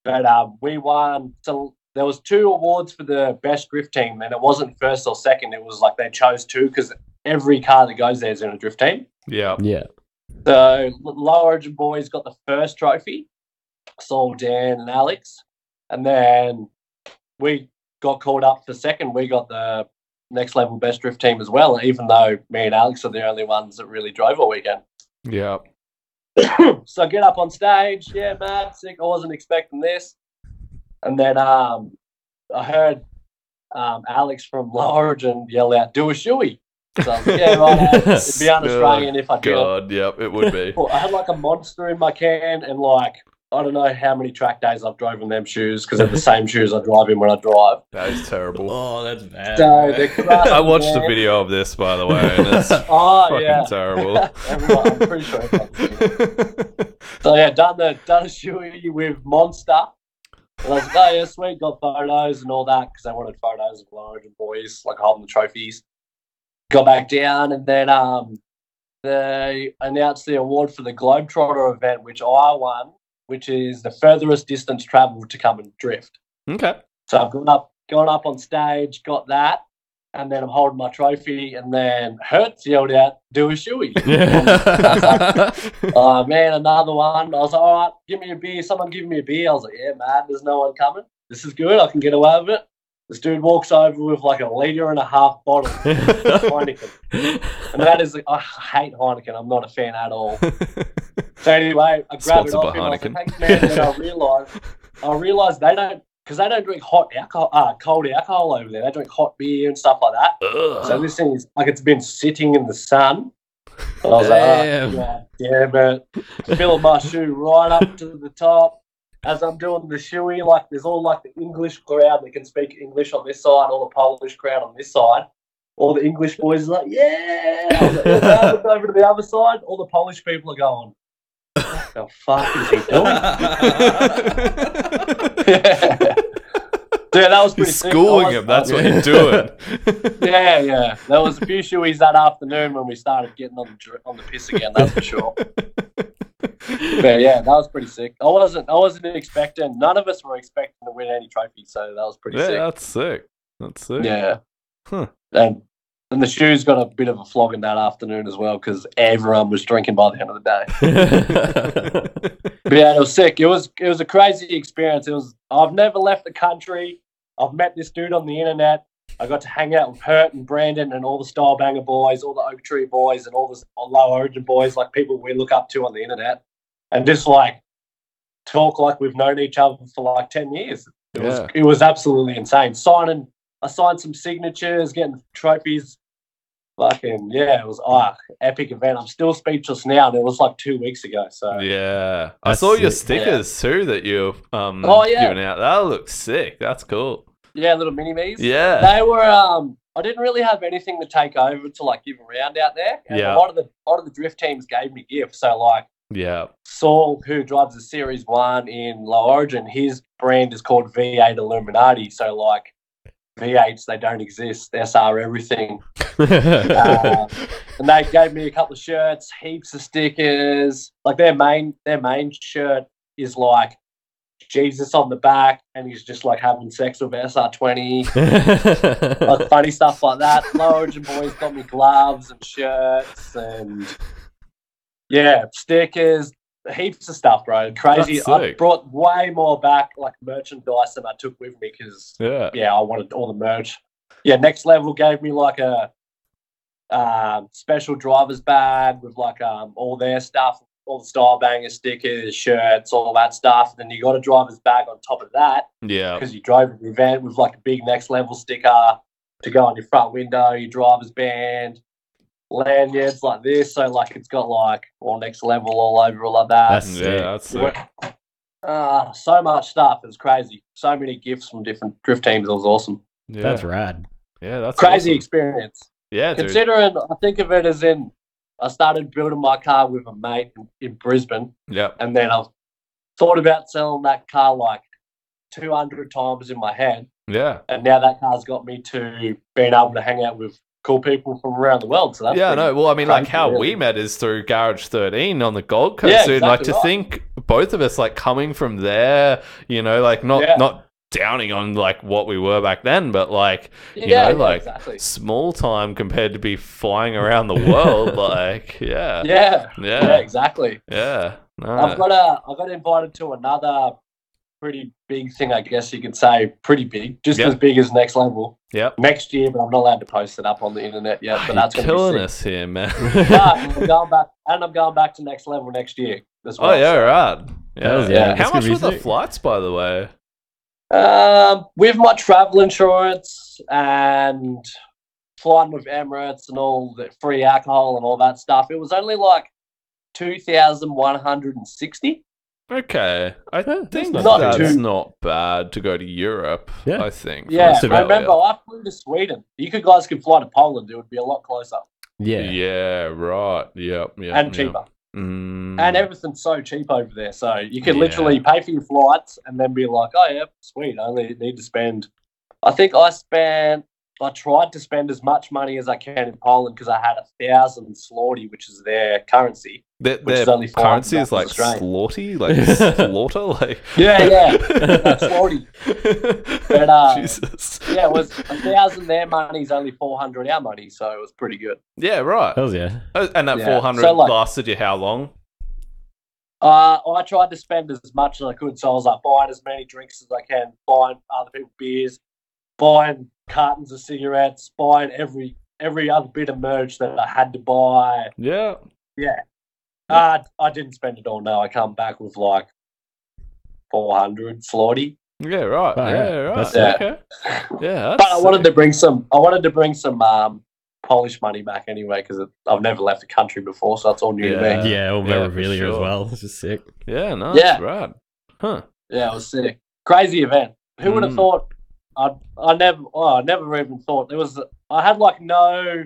S3: But we won. So there was 2 awards for the best drift team, and it wasn't first or second. It was like they chose 2 because every car that goes there is in a drift team.
S1: Yeah.
S3: So Low Origin boys got the first trophy. Saul, Dan, and Alex, and then we got called up for second. We got the next level best drift team as well, even though me and Alex are the only ones that really drove all weekend.
S1: Yeah.
S3: So I get up on stage, mad, sick. I wasn't expecting this. And then I heard Alex from Low Origin yell out, "Do a shoey." So I was like, right, it'd be un-Australian if I did.
S1: God, yep, it would be.
S3: I had like a monster in my can and like, I don't know how many track days I've drove in them shoes because they're the same shoes I drive in when I drive.
S1: That is terrible.
S2: Oh, that's bad.
S3: So
S1: I watched the video of this, by the way, and it's fucking terrible.
S3: I'm pretty sure. So yeah, done a shoey with Monster. And I was like, oh yeah, sweet, got photos and all that because they wanted photos of Low Origin boys, like holding the trophies. Got back down and then they announced the award for the Globetrotter event, which I won, which is the furthest distance travelled to come and drift.
S1: Okay. So
S3: I've gone up on stage, got that, and then I'm holding my trophy, and then Hertz yelled out, "Do a shoey." Like, oh man, another one. I was like, all right, give me a beer. Someone give me a beer. I was like, yeah, man, there's no one coming. This is good. I can get away with it. This dude walks over with like 1.5 litre bottle of Heineken. And that is, I hate Heineken. I'm not a fan at all. So anyway, I grabbed it off him. I was like, thanks, man. And then I realised they don't, because they don't drink hot alcohol, cold alcohol over there. They drink hot beer and stuff like that.
S1: Ugh.
S3: So this thing is like it's been sitting in the sun. And I was like, but filling my shoe right up to the top. As I'm doing the shoey, like there's all like the English crowd that can speak English on this side, all the Polish crowd on this side. All the English boys are like, yeah. I was like, look over to the other side, all the Polish people are going, what the fuck is he doing? Yeah. Dude, that was pretty sick.
S4: Schooling him, that's what you're doing.
S3: Yeah. There was a few shoeies that afternoon when we started getting on the piss again, that's for sure. But yeah, that was pretty sick. I wasn't expecting, none of us were expecting to win any trophies, so that was pretty sick.
S4: Yeah, that's sick.
S3: Yeah.
S4: Huh.
S3: And the shoes got a bit of a flogging that afternoon as well because everyone was drinking by the end of the day. But yeah, it was sick. It was a crazy experience. I've never left the country. I've met this dude on the internet. I got to hang out with Hurt and Brandon and all the Style Banger boys, all the Oak Tree boys, and all the Low Origin boys, like people we look up to on the internet, and just like talk like we've known each other for like 10 years. It was absolutely insane. I signed some signatures, getting trophies. Fucking yeah, it was epic event. I'm still speechless now, and it was like 2 weeks ago. So
S4: yeah, I saw your stickers too that you giving out. That looks sick. That's cool.
S3: Yeah, little mini me's.
S4: Yeah,
S3: they were. I didn't really have anything to take over to like give around out there. And a lot of the drift teams gave me gifts. So like Saul, who drives the Series 1 in Low Origin, his brand is called V8 Illuminati. So like V8s, they don't exist. SR everything. And they gave me a couple of shirts, heaps of stickers. Like their main shirt is like Jesus on the back, and he's just like having sex with SR20. Like funny stuff like that. Low Origin boys got me gloves and shirts and stickers, heaps of stuff, bro. Crazy. I brought way more back, like merchandise than I took with me because I wanted all the merch. Yeah, Next Level gave me like a special driver's bag with like all their stuff, all the Style Banger stickers, shirts, all that stuff. And then you got a driver's bag on top of that. Yeah. Because you drove the event with like a big Next Level sticker to go on your front window, your driver's band, lanyards like this. So like it's got like all Next Level all over it like that.
S4: That's sick.
S3: So much stuff. It was crazy. So many gifts from different drift teams. It was awesome.
S2: Yeah. That's rad.
S4: Yeah, that's
S3: crazy
S4: awesome.
S3: Experience.
S4: Yeah,
S3: considering I think of it as in I started building my car with a mate in Brisbane.
S4: Yeah.
S3: And then I've thought about selling that car like 200 times in my head.
S4: Yeah.
S3: And now that car's got me to being able to hang out with cool people from around the world. So that's
S4: well, I mean, like how we met is through Garage 13 on the Gold Coast. Dude. Like to think both of us like coming from there, you know, like not downing on like what we were back then, but like small time compared to be flying around the world. Like
S3: exactly.
S4: Yeah, no.
S3: I got invited to another pretty big thing, I guess you could say. Pretty big, just as big as Next Level. Next year, but I'm not allowed to post it up on the internet yet. But that's
S4: killing us here, man.
S3: I'm going back to Next Level next year as well.
S4: Oh yeah, right.
S2: Yeah.
S4: How much were the flights, by the way?
S3: With my travel insurance and flying with Emirates and all the free alcohol and all that stuff, it was only like 2,160.
S4: Okay, I think that's not bad to go to Europe.
S2: Yeah.
S4: I think.
S3: Yeah, remember I flew to Sweden. You guys could fly to Poland; it would be a lot closer.
S2: Yeah.
S4: Yeah. Right. Yep.
S3: And cheaper. And everything's so cheap over there. So you can literally pay for your flights and then be like, oh, yeah, sweet. I only need to spend. I think I tried to spend as much money as I can in Poland because I had 1,000 zloty, which is their currency.
S4: Their currency is like zloty? Like slaughter? Like
S3: that's zloty. But
S4: Jesus.
S3: Yeah, it was 1,000 their money is only 400 our money, so it was pretty good.
S4: Yeah, right.
S2: Hells yeah.
S4: And that 400 lasted you how long?
S3: I tried to spend as much as I could, so I was like buying as many drinks as I can, buying other people beers, buying cartons of cigarettes, buying every other bit of merch that I had to buy.
S4: Yeah.
S3: I didn't spend it all. No, I come back with like 400 zloty.
S4: Yeah, right.
S2: Oh,
S4: yeah, right.
S2: That's
S4: okay. Yeah,
S3: but I wanted to bring some. Polish money back anyway because I've never left the country before, so that's all new to me.
S2: Yeah, all memorabilia as well. This is sick.
S4: Yeah, nice. Right. Huh.
S3: Yeah, it was sick. Crazy event. Who would have thought? I never even thought there was. I had like no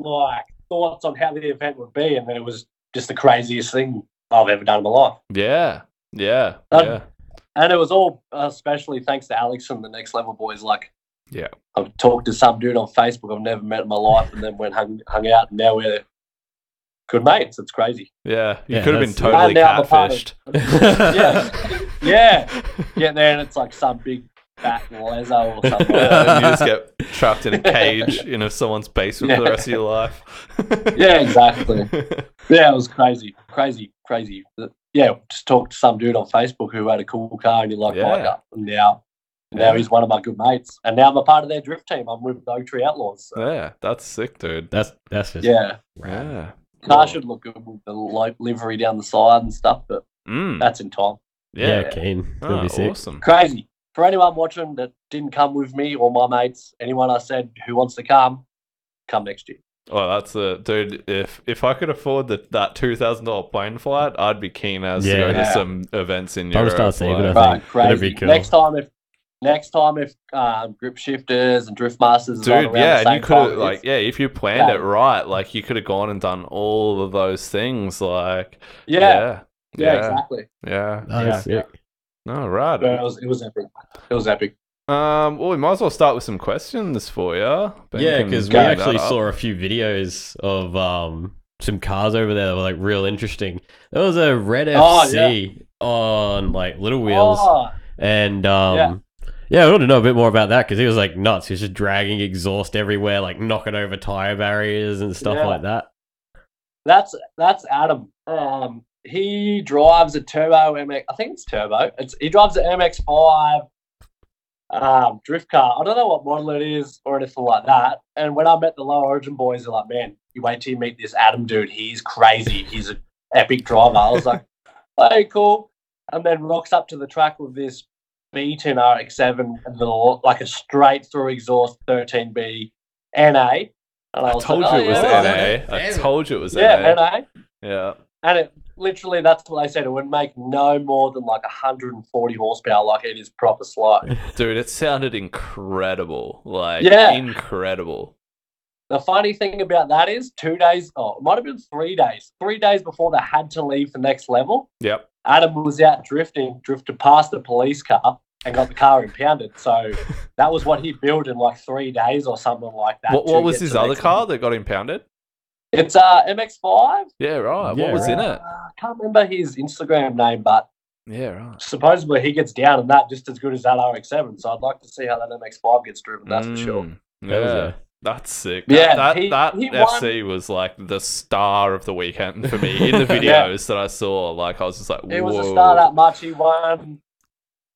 S3: thoughts on how the event would be, and then it was just the craziest thing I've ever done in my life.
S1: Yeah.
S3: And it was all especially thanks to Alex and the Next Level boys. Like,
S1: yeah,
S3: I've talked to some dude on Facebook I've never met in my life, and then went hung out, and now we're good mates. It's crazy.
S1: Yeah, you could have been totally catfished.
S3: Yeah. Get there and it's like some big fat lezo or something.
S1: And you just get trapped in a cage in someone's basement for the rest of your life.
S3: Yeah, exactly. Yeah, it was crazy. Yeah, just talked to some dude on Facebook who had a cool car, and you're like, my God. Now he's one of my good mates, and now I'm a part of their drift team. I'm with Oak Tree Outlaws. So.
S1: Yeah, that's sick, dude.
S2: That's just
S1: yeah.
S3: Car should look good with the livery down the side and stuff, but that's in time.
S2: Yeah, keen.
S1: Oh, awesome.
S3: Crazy. For anyone watching that didn't come with me or my mates, anyone I said who wants to come next year.
S1: Oh, that's dude. If I could afford that $2,000 plane flight, I'd be keen as to go to some events in Europe.
S2: I think
S3: crazy.
S2: Cool.
S3: Next time if Grip Shifters and Drift Masters,
S1: dude, and you could if you planned it right, like you could have gone and done all of those things, like
S3: exactly.
S2: That's sick.
S1: No, right.
S3: It was epic.
S1: Well, we might as well start with some questions for you.
S2: Yeah, because we actually saw a few videos of some cars over there that were like real interesting. There was a red FC on like little wheels, and I want to know a bit more about that because he was like nuts. He was just dragging exhaust everywhere, like knocking over tire barriers and stuff like that.
S3: That's Adam. He drives a turbo MX. I think it's turbo. He drives an MX-5 drift car. I don't know what model it is or anything like that. And when I met the Low Origin boys, they're like, "Man, you wait till you meet this Adam dude. He's crazy. He's an epic driver." I was like, "Hey, cool." And then rocks up to the track with this Beaton RX-7 and like a straight through exhaust 13B NA. And I
S1: told you it was NA. I told you it was NA.
S3: NA.
S1: Yeah.
S3: And it literally, that's what they said. It would make no more than like 140 horsepower. Like, it is proper slow.
S1: Dude, it sounded incredible. Incredible.
S3: The funny thing about that is 2 days, it might have been 3 days. 3 days before they had to leave the Next Level.
S1: Yep.
S3: Adam was out drifted past the police car and got the car impounded. So that was what he built in like 3 days or something like that.
S1: What was his other car that got impounded?
S3: It's MX-5.
S1: Yeah, right. What was in it?
S3: I can't remember his Instagram name, but supposedly he gets down in that just as good as that RX-7. So I'd like to see how that MX-5 gets driven. That's for sure.
S1: Yeah. That's sick.
S3: Yeah,
S1: that FC was like the star of the weekend for me in the videos that I saw. Like, I was just like, whoa.
S3: It was a star that much. He won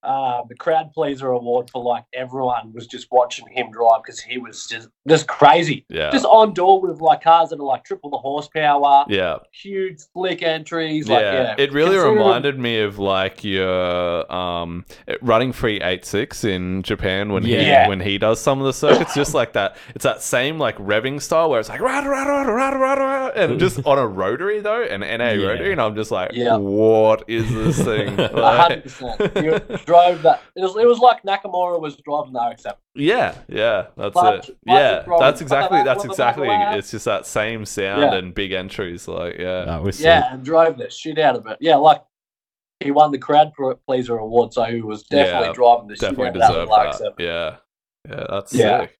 S3: the Crowd Pleaser Award for like everyone was just watching him drive because he was just crazy.
S1: Yeah.
S3: Just on door with like cars that are like triple the horsepower.
S1: Yeah.
S3: Huge slick entries.
S1: It really reminded me of like your Running Free 86 in Japan when he does some of the circuits, just like that. It's that same like revving style where it's like and just on a rotary though, an NA rotary, and I'm just like, what is this thing?
S3: 100%. Drove that. It was like Nakamura was driving the RX-7.
S1: Yeah, that's it. Yeah, that's exactly. It's just that same sound and big entries. Like,
S3: and drove the shit out of it. Yeah, like he won the Crowd Pleaser Award, so he was definitely driving the shit out of that RX-7.
S1: Yeah, that's sick.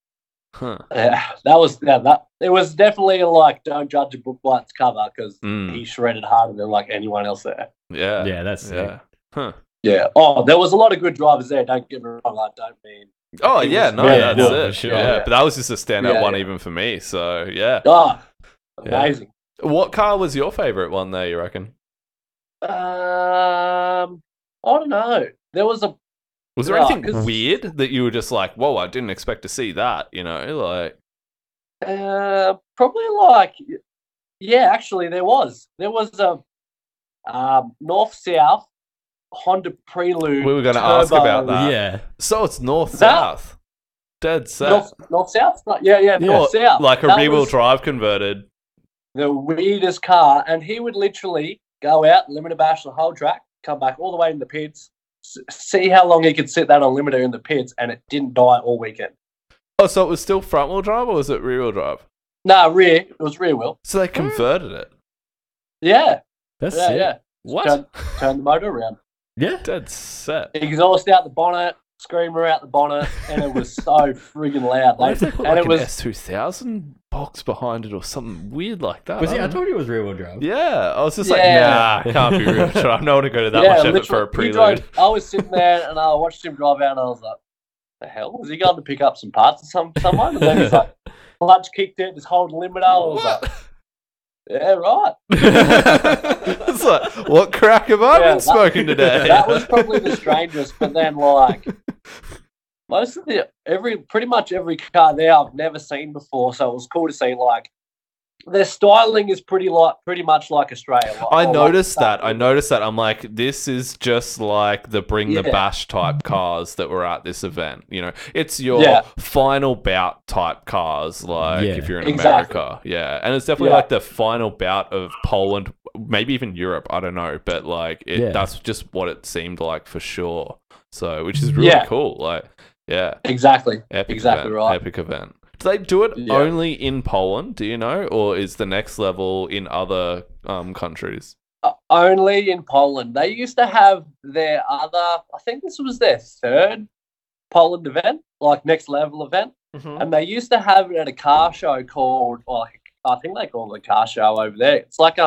S1: Huh.
S3: Yeah, that it was definitely like don't judge a book by its cover because he shredded harder than like anyone else there.
S2: Yeah, that's sick.
S1: Huh.
S3: Yeah. Oh, there was a lot of good drivers there. Don't get me wrong. I don't mean.
S1: Oh yeah, that's it.
S2: For sure.
S1: Yeah, but that was just a standout one even for me. So yeah.
S3: Oh, amazing.
S1: Yeah. What car was your favorite one there? You reckon?
S3: I don't know. There was a.
S1: Was there anything weird that you were just like, whoa, I didn't expect to see that? You know, like.
S3: Probably like, actually there was a north-south Honda Prelude.
S1: We were going to ask about that. Yeah. So it's north-south. Dead south.
S3: North-south? North-south.
S1: Like a rear-wheel drive converted.
S3: The weirdest car. And he would literally go out, limiter bash the whole track, come back all the way in the pits, see how long he could sit that on limiter in the pits, and it didn't die all weekend.
S1: Oh, so it was still front-wheel drive or was it rear-wheel drive?
S3: No, rear. It was rear-wheel.
S1: So they converted it?
S3: Yeah.
S2: That's sick.
S3: Yeah.
S1: What?
S3: Turn the motor around.
S2: Yeah.
S1: Dead set.
S3: Exhaust out the bonnet, screamer out the bonnet, and it was so friggin' loud.
S1: What if they put
S3: and
S1: like
S3: it was
S1: an S2000 box behind it or something weird like that?
S2: I told you it was real-wheel drive.
S1: Yeah, I was just
S3: Yeah.
S1: like, nah, can't be real. I'm not going to go to that much effort for a preload.
S3: I was sitting there and I watched him drive out and I was like, the hell? Was he going to pick up some parts of someone? And then he's like, clutch kicked it, just hold the limiter. I was like, yeah, right.
S1: It's like, what crack have I been smoking today?
S3: That was probably the strangest, but then like most of pretty much every car there I've never seen before, so it was cool to see like their styling is pretty much like Australia.
S1: I noticed that. I'm like, this is just like the Bring the Bash type cars that were at this event. You know, it's your final bout type cars, like if you're in America. Yeah. And it's definitely like the final bout of Poland, maybe even Europe. I don't know. But like, that's just what it seemed like for sure. So, which is really cool. Like,
S3: exactly.
S1: Epic
S3: exactly
S1: event,
S3: right.
S1: Epic event. Do they do it only in Poland, do you know? Or is the next level in other countries?
S3: Only in Poland. They used to have their I think this was their third Poland event, like next level event. Mm-hmm. And they used to have it at a car show called, I think they call it a car show over there. It's like,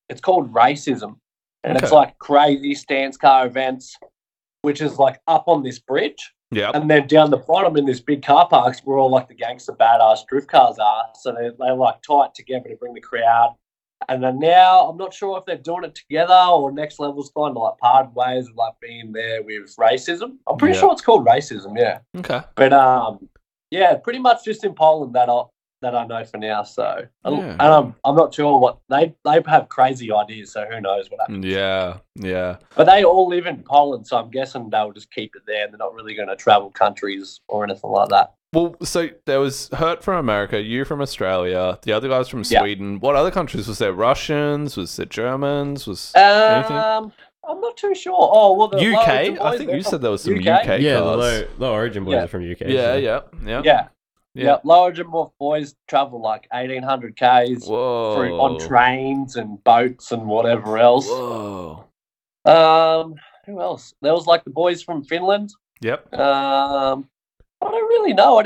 S3: it's called Racism. And it's like crazy stance car events, which is like up on this bridge.
S1: Yeah,
S3: and then down the bottom in this big car parks where all like the gangster badass drift cars are. So they're like tight together to bring the crowd. And then now I'm not sure if they're doing it together or next level's kind of like parted ways of like being there with Racism. I'm pretty sure it's called Racism. Yeah.
S1: Okay.
S3: But pretty much just in Poland that I know for now. So and I'm not sure what they have crazy ideas. So who knows what happens?
S1: Yeah.
S3: But they all live in Poland, so I'm guessing they'll just keep it there. They're not really going to travel countries or anything like that.
S1: Well, so there was Hurt from America, you from Australia, the other guys from Sweden. What other countries was there? Russians? Was it Germans? Was anything?
S3: I'm not too sure. Oh, well, the
S1: UK. I think you said there was some UK cars.
S2: Yeah, the low origin boys are from UK.
S3: Yeah, Low Origin boys travel like 1,800 Ks on trains and boats and whatever else.
S1: Whoa.
S3: Who else? There was like the boys from Finland.
S1: Yep.
S3: I don't really know. I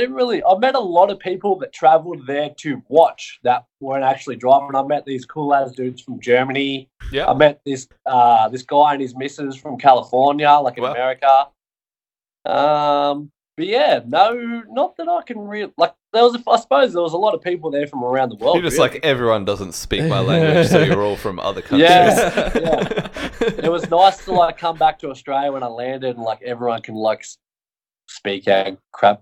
S3: met a lot of people that travelled there to watch that weren't actually driving. I met these cool ass dudes from Germany.
S1: Yeah.
S3: I met this guy and his missus from California, like in America. But yeah, no, not that I can really like. I suppose there was a lot of people there from around the world.
S1: You're just like everyone doesn't speak my language, so you're all from other countries.
S3: Yeah. It was nice to like come back to Australia when I landed, and like everyone can like speak crap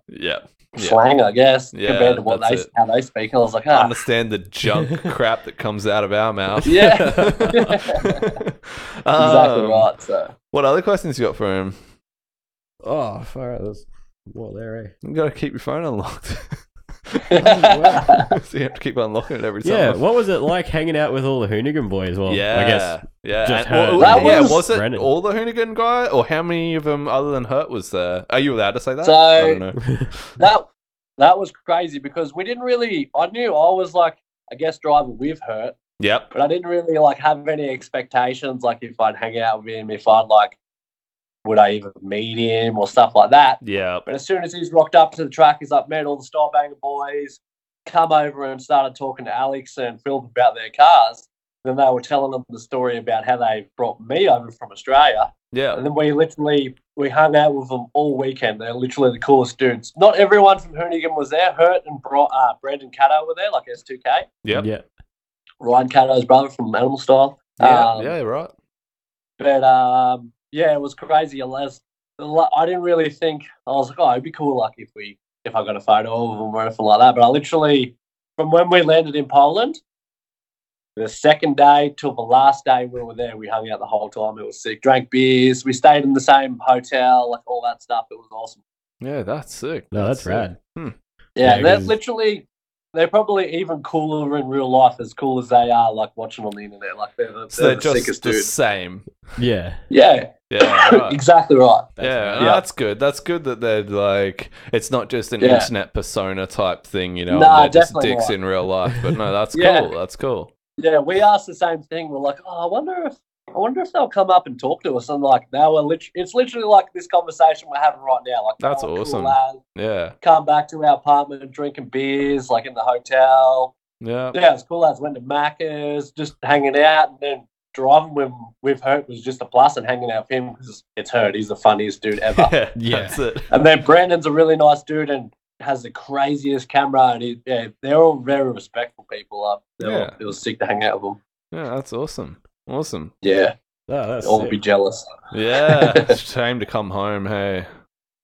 S3: slang, I guess, compared to how they speak. I was like,
S1: understand the junk crap that comes out of our mouth.
S3: Yeah, exactly right. So,
S1: what other questions you got for him?
S2: Oh, far out. What there, eh?
S1: You got to keep your phone unlocked. So you have to keep unlocking it every time.
S2: Yeah, what was it like hanging out with all the Hoonigan boys? Well, I guess.
S1: Was it all the Hoonigan guy, or how many of them other than Hurt was there? Are you allowed to say that?
S3: So
S1: I don't
S3: know. that was crazy because we didn't really. I knew I was like, I guess, driving with Hurt.
S1: Yep.
S3: But I didn't really like have any expectations, like if I'd hang out with him, if I'd like. Would I even meet him or stuff like that?
S1: Yeah.
S3: But as soon as he's rocked up to the track, he's like, met all the Stylebanger boys, come over and started talking to Alex and Phil about their cars. Then they were telling them the story about how they brought me over from Australia.
S1: Yeah.
S3: And then we hung out with them all weekend. They're literally the coolest dudes. Not everyone from Hoonigan was there. Hurt and Brendan Caddo were there, like S2K.
S1: Yep.
S2: Yeah.
S3: Ryan Caddo's brother from Animal Style.
S1: Yeah, right.
S3: But yeah, it was crazy. I didn't really think. I was like, it'd be cool, like if I got a photo of them or anything like that. But I literally, from when we landed in Poland, the second day till the last day we were there, we hung out the whole time. It was sick. Drank beers. We stayed in the same hotel, like all that stuff. It was awesome.
S1: Yeah, that's sick.
S2: No, that's rad.
S3: Yeah, they're probably even cooler in real life, as cool as they are, like watching on the internet. Like they're the
S1: just
S3: sickest
S1: the
S3: dudes.
S1: Same.
S3: Yeah,
S1: right.
S3: Exactly right.
S1: That's good. That's good that they're like, it's not just an internet persona type thing, you know.
S3: Nah,
S1: they're just
S3: definitely
S1: dicks in real life. But no, that's cool. That's cool.
S3: Yeah, we asked the same thing. We're like, I wonder I wonder if they'll come up and talk to us. And like, they were it's literally like this conversation we're having right now. Like,
S1: that's awesome.
S3: Cool,
S1: yeah.
S3: Come back to our apartment and drinking beers, like in the hotel.
S1: Yeah.
S3: Yeah, it's cool. Lads went to Macca's, just hanging out, and then driving with Hurt was just a plus, and hanging out with him because it's Hurt. He's the funniest dude ever.
S1: yeah. That's it.
S3: And then Brandon's a really nice dude and has the craziest camera, and they're all very respectful people. It was sick to hang out with them.
S1: Yeah, that's awesome. Awesome.
S3: Yeah.
S2: Oh, that's
S3: all be jealous.
S1: Yeah. Shame to come home, hey.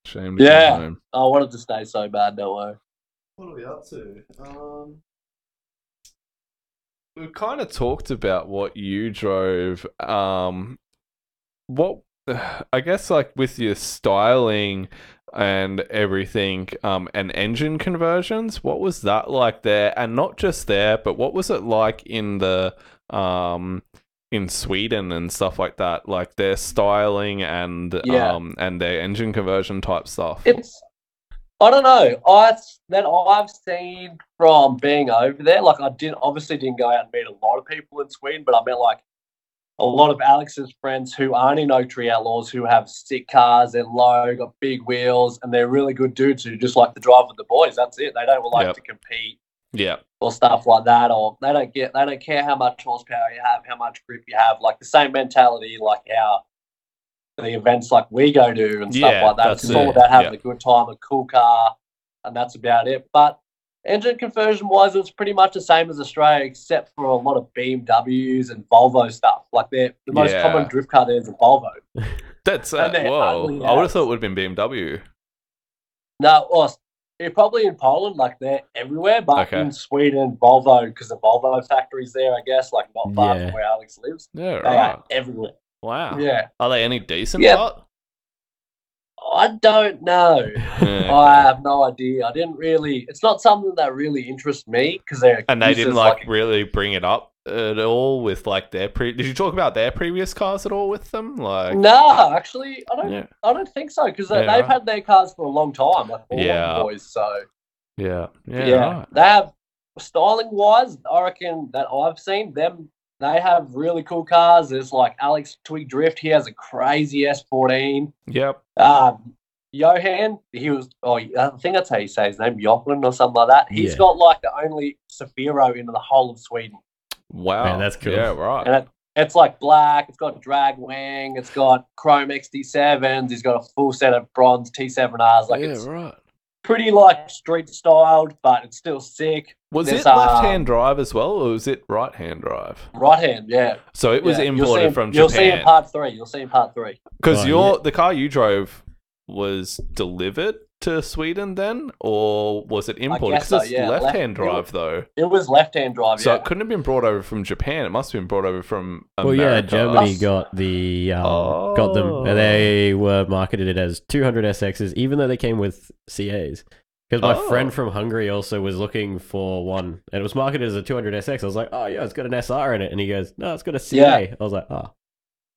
S1: Shame to come home.
S3: I wanted to stay so bad, don't worry.
S4: What are we up to?
S1: We kind of talked about what you drove. What I guess like with your styling and everything, and engine conversions, what was that like there? And not just there, but what was it like in the in Sweden and stuff like that? Like their styling and their engine conversion type stuff.
S3: I don't know. I've seen from being over there, like I obviously didn't go out and meet a lot of people in Sweden, but I met like a lot of Alex's friends who aren't in Oak Tree Outlaws who have sick cars, they're low, got big wheels, and they're really good dudes who just like to drive with the boys. That's it. They don't like to compete.
S1: Yeah.
S3: Or stuff like that, or they don't care how much horsepower you have, how much grip you have, like the same mentality like how the events like we go to and stuff like that. It's all about having a good time, a cool car, and that's about it. But engine conversion wise, it's pretty much the same as Australia, except for a lot of BMWs and Volvo stuff. Like the most common drift car there is a Volvo.
S1: That's whoa! I would have thought it would have been BMW.
S3: No, well, probably in Poland, like they're everywhere, but in Sweden, Volvo, because the Volvo factory's there, I guess, like not far from where Alex lives.
S1: Yeah,
S3: they are everywhere.
S1: Wow.
S3: Yeah.
S1: Are they any decent? Yeah.
S3: I don't know. I have no idea. It's not something that really interests me because they
S1: didn't like really bring it up at all with like their did you talk about their previous cars at all with them? Like
S3: no, actually I don't think so because they've had their cars for a long time, like all of the boys. So
S1: yeah.
S3: Right. They have styling wise, I reckon that I've seen them. They have really cool cars. There's like Alex Twig Drift. He has a crazy S14.
S1: Yep.
S3: Johan, I think that's how you say his name, Johan or something like that. He's got like the only Safiro in the whole of Sweden.
S1: Wow.
S2: Man, that's cool.
S1: Yeah, right.
S3: And it's like black. It's got a drag wing. It's got chrome XT7s. He's got a full set of bronze T7Rs. Like it's
S1: right.
S3: Pretty like street styled, but it's still sick.
S1: Was it left-hand drive as well, or was it right-hand drive?
S3: Right-hand, yeah.
S1: So it was imported from Japan.
S3: You'll see in part 3.
S1: Because the car you drove was delivered to Sweden then, or was it imported? Because it's left-hand drive, though.
S3: It was left-hand drive,
S1: So it couldn't have been brought over from Japan. It must have been brought over from America.
S2: Well, yeah, Germany got them. And they were marketed as 200 SXs, even though they came with CAs. Because my friend from Hungary also was looking for one, and it was marketed as a 200 SX. I was like, oh, yeah, it's got an SR in it. And he goes, no, it's got a CA. I was like, oh.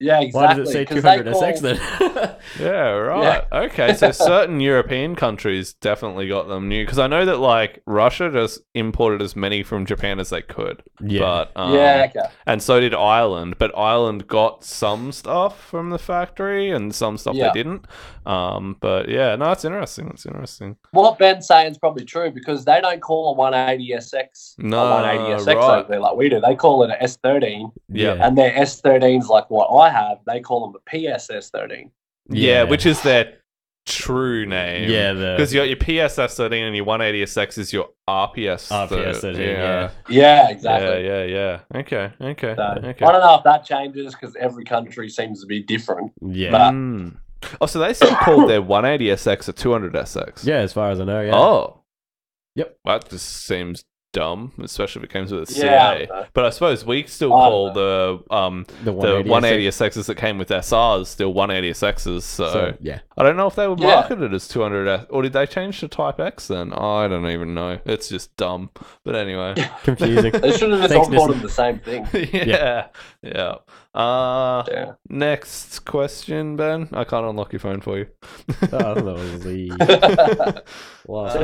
S3: Yeah, exactly.
S2: Why does it say 200 SX then?
S1: Yeah, right. Yeah. Okay, so certain European countries definitely got them new. Because I know that, like, Russia just imported as many from Japan as they could.
S2: Yeah.
S1: But,
S3: okay.
S1: And so did Ireland. But Ireland got some stuff from the factory and some stuff they didn't. But, yeah, no, it's interesting. It's interesting.
S3: What Ben's saying is probably true because they don't call a 180 SX a 180 SX over there like we do. They call it an S13.
S1: Yeah.
S3: And their S13's like what I have, they call them a PSS13.
S1: Yeah, which is their true name.
S2: Yeah,
S1: because you got your PSS13 and your 180 SX is your RPS.
S2: RPS13,
S3: yeah, exactly.
S1: Yeah. Okay.
S3: So, I don't know if that changes because every country seems to be different.
S2: Yeah.
S1: Oh, so they still called their 180 SX a 200 SX?
S2: Yeah, as far as I know, yeah.
S1: Oh.
S2: Yep.
S1: That just seems dumb, especially if it comes with a
S3: CA.
S1: But I suppose we still call the 180 SXs that came with SRs still 180 SXs. So
S2: yeah,
S1: I don't know if they were marketed as 200, or did they change to Type X then? I don't even know. It's just dumb. But anyway,
S2: confusing.
S3: They should have just all called them the same thing.
S1: Yeah. Next question, Ben. I can't unlock your phone for you.
S2: That was the last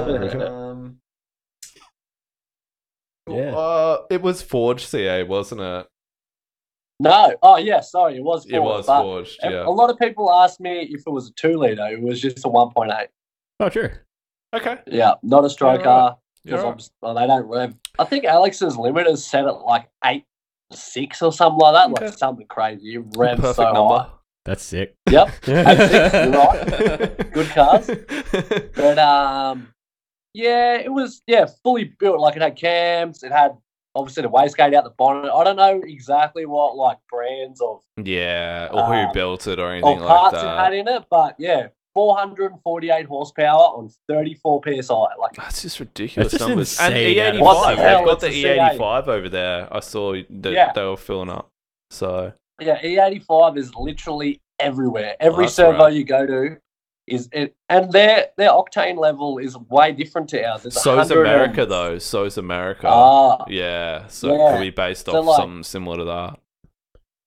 S1: it was Forge CA, wasn't it?
S3: No. Oh, yeah. Sorry, it was forged.
S4: It was forged. Yeah.
S3: A lot of people asked me if it was a 2-liter. It was just a 1.8.
S2: Oh, sure.
S4: Okay.
S3: Yeah, not a stroke car.
S4: You're right.
S3: They don't rev. I think Alex's limiter is set at like 8.6 or something like that.
S4: Okay.
S3: Like something crazy. It revs
S4: Perfect
S3: so
S4: number.
S3: high.
S2: That's sick.
S3: Yep. 8.6. You're right. Good cars. But yeah, it was fully built. Like it had cams. It had obviously the wastegate out the bonnet. I don't know exactly what like brands of
S4: or who built it or anything like
S3: parts
S4: that.
S3: it had in it, but yeah, 448 horsepower on 34 psi. Like
S4: that's just ridiculous
S2: that's just
S4: numbers.
S2: insane.
S4: And
S3: What
S4: E85,
S3: the hell?
S4: they've got the
S3: It's a
S4: E85 over there. I saw that they were filling up. So
S3: yeah, E85 is literally everywhere. Every
S4: that's
S3: servo
S4: right.
S3: you go to is it, and their octane level is way different to ours. It's
S4: so is
S3: 100
S4: America though. So is America.
S3: Yeah,
S4: So it could be based
S3: So,
S4: off
S3: like-
S4: something similar to that.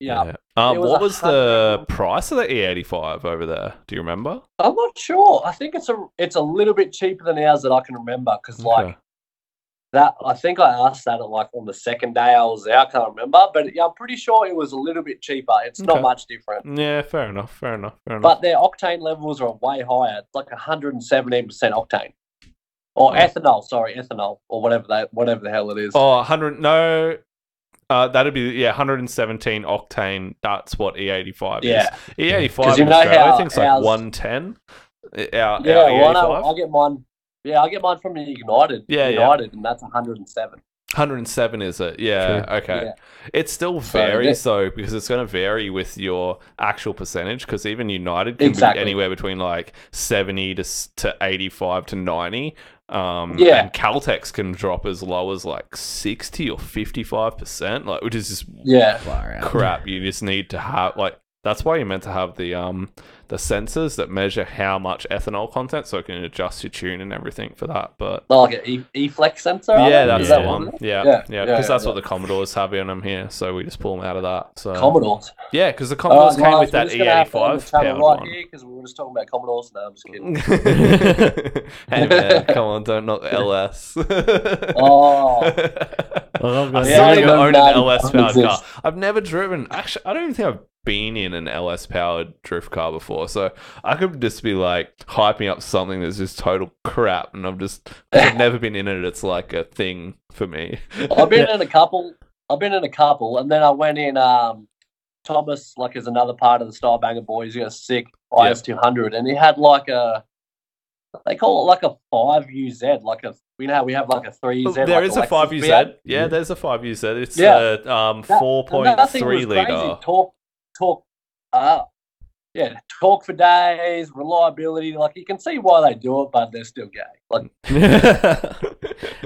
S3: yeah.
S4: Yeah.
S3: It was
S4: What was the
S3: 100
S4: price of the E85 over there? Do you remember?
S3: I'm not sure. I think it's a little bit cheaper than ours that I can remember because like that. I think I asked that like on the second day I was there. I can't remember, but yeah, I'm pretty sure it was a little bit cheaper. It's not
S4: Okay.
S3: much different.
S4: Yeah, fair enough.
S3: But their octane levels are way higher. It's like 117% octane. Or ethanol, or whatever the hell it is.
S4: 100. No, that'd be 117 octane. That's what E85 is. E85
S3: 'Cause you
S4: in
S3: know
S4: Australia, I
S3: how
S4: think it's like
S3: ours-
S4: 110. Our
S3: well,
S4: E85.
S3: I get mine. Yeah, I get mine from United. United, and that's 107.
S4: 107 is it? Yeah.
S2: Sure.
S4: Okay.
S3: Yeah.
S4: It still varies though because it's going to vary with your actual percentage because even United can be anywhere between like 70 to 85 to 90. And Caltex can drop as low as like 60 or 55%, like which is just crap. You just need to have like that's why you're meant to have the sensors that measure how much ethanol content, so it can adjust your tune and everything for that. But
S3: like an E-Flex sensor.
S4: Yeah, that's
S3: the
S4: one. Yeah, because that's what the Commodores have in them here, so we just pull them out of that. So
S3: Commodores.
S4: Yeah, because the Commodores came with that E85 powered one.
S3: Because we were just talking about Commodores. No, I'm just kidding.
S4: Hey man, come on, don't knock LS.
S3: I
S4: still need to own an LS powered car. I've never driven. Actually, I don't even think I've been in an LS powered drift car before, so I could just be like hyping up something that's just total crap, and I've never been in it. It's like a thing for me.
S3: I've been in a couple, and then I went in. Thomas, like, is another part of the Style Banger Boys. He got a sick IS200, and he had like they call it like a 5UZ, like a. We have like a 3Z.
S4: There is a 5UZ. Yeah, there's a 5UZ. It's a 4.3 liter.
S3: Talk for days, reliability. Like you can see why they do it, but they're still gay. Like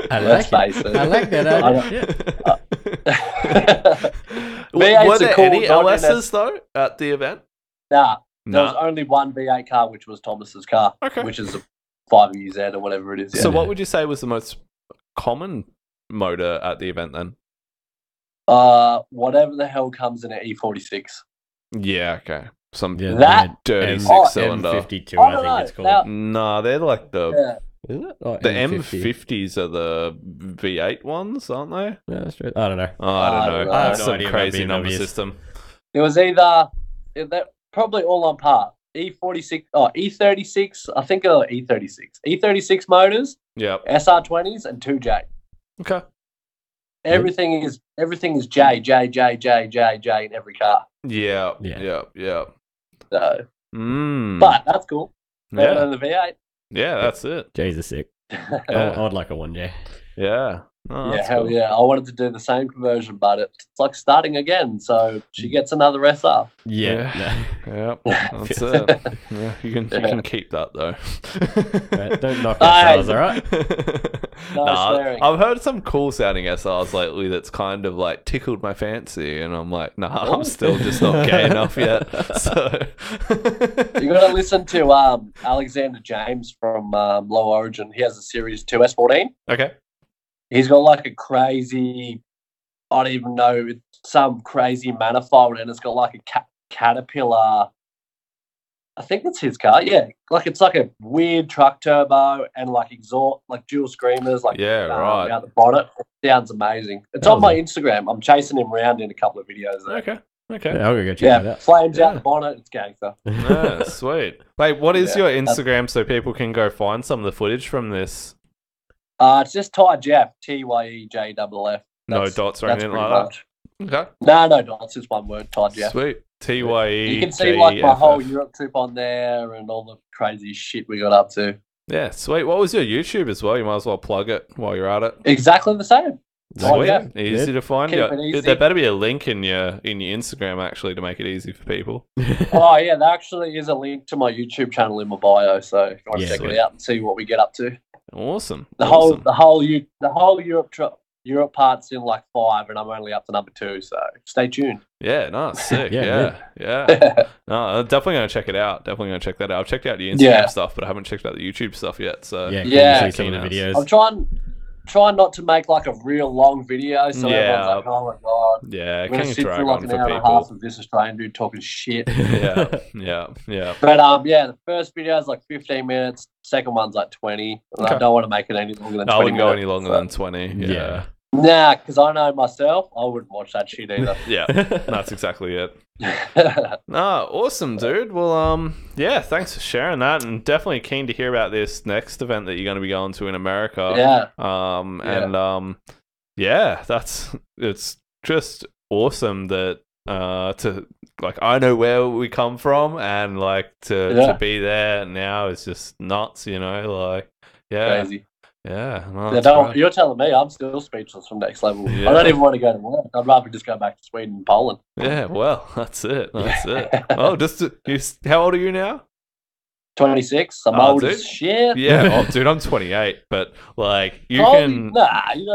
S2: I like that.
S4: Were there any LSs though at the event?
S3: Nah. There was only one V8 car, which was Thomas's car, which is a 5UZ or whatever it is.
S4: So what would you say was the most common motor at the event then?
S3: Whatever the hell comes in an E46.
S4: Yeah, okay. Some
S3: that
S4: dirty six-cylinder.
S2: M52, I think it's called.
S4: Nah, they're like the...
S2: Is it? Oh,
S4: the M50s are the V8 ones, aren't they?
S2: Yeah, that's right. I don't know.
S4: I don't know. I have
S2: no
S4: some
S2: idea
S4: crazy
S2: about
S4: number
S2: BMWs.
S4: system.
S3: It was either... probably all on par. E46... Oh, E36. I think E36. E36 motors.
S4: Yep.
S3: SR20s and 2J.
S4: Okay.
S3: Everything is J in every car.
S4: Yeah.
S3: So,
S4: Mm.
S3: but that's cool. Better
S4: Yeah.
S3: than the V8.
S4: Yeah, that's it.
S2: J's are sick.
S4: Yeah.
S2: I would like a 1J.
S4: Yeah. Oh,
S3: Yeah,
S4: that's
S3: hell
S4: cool.
S3: yeah. I wanted to do the same conversion, but it's like starting again. So she gets another SR.
S2: Yeah.
S4: Yep. That's it. Yeah, you can keep that though.
S2: Right, don't knock SRs, alright?
S3: No swearing.
S4: I've heard some cool sounding SRs lately that's kind of like tickled my fancy, and I'm like, nah, I'm still just not gay enough yet. So
S3: You got to listen to Alexander James from Low Origin. He has a Series 2 S14.
S4: okay.
S3: He's got like a crazy, I don't even know, some crazy manifold, and it's got like a Caterpillar. I think it's his car. Yeah, like it's like a weird truck turbo and like exhaust, like dual screamers, like
S4: right
S3: out the bonnet. It sounds amazing. It's on my Instagram. I'm chasing him around in a couple of videos there.
S4: Okay.
S1: Okay.
S2: Yeah, I'll go check that out.
S3: Flames out the bonnet. It's gangster.
S1: Yeah, sweet. Wait, what is your Instagram so people can go find some of the footage from this?
S3: It's just Ty Jeff, TYEJFF.
S1: No dots or anything like that. Okay.
S3: No dots. Just one word, Ty Jeff.
S1: Sweet. TYE.
S3: You can see like my whole Europe trip on there and all the crazy shit we got up to.
S1: Yeah, sweet. What was your YouTube as well? You might as well plug it while you're at it.
S3: Exactly the same.
S1: Sweet. Easy to find. There better be a link in your Instagram actually to make it easy for people.
S3: Oh yeah, there actually is a link to my YouTube channel in my bio, so if you want to check it out and see what we get up to.
S1: Awesome.
S3: The whole Europe part's in like 5, and I'm only up to number 2, so stay tuned.
S1: Yeah, no, sick. yeah. No, I'm definitely gonna check it out. Definitely gonna check that out. I've checked out the Instagram stuff, but I haven't checked out the YouTube stuff yet. So
S2: see some of the videos.
S3: I'm trying not to make like a real long video, so everyone's like, "Oh my god!"
S1: Yeah,
S3: I'm gonna sit through like an hour and a half of this Australian dude talking shit.
S1: yeah.
S3: But the first video is like 15 minutes. Second one's like 20. Okay. I don't want to make it any longer than 20
S1: I wouldn't go
S3: minutes,
S1: any longer than 20. Yeah.
S3: Nah, because I know myself, I wouldn't watch that shit either.
S1: Yeah, that's exactly it. No, awesome, dude. Well, thanks for sharing that, and definitely keen to hear about this next event that you're going to be going to in America. It's just awesome that I know where we come from, and to be there now is just nuts,
S3: Crazy.
S1: Yeah, no,
S3: you're telling me I'm still speechless from Next Level. Yeah. I don't even want to go to work. I'd rather just go back to Sweden and Poland.
S1: Yeah, well, that's it. Oh, how old are you now?
S3: 26. I'm old as shit.
S1: Yeah, dude, I'm 28, but you
S3: you
S1: don't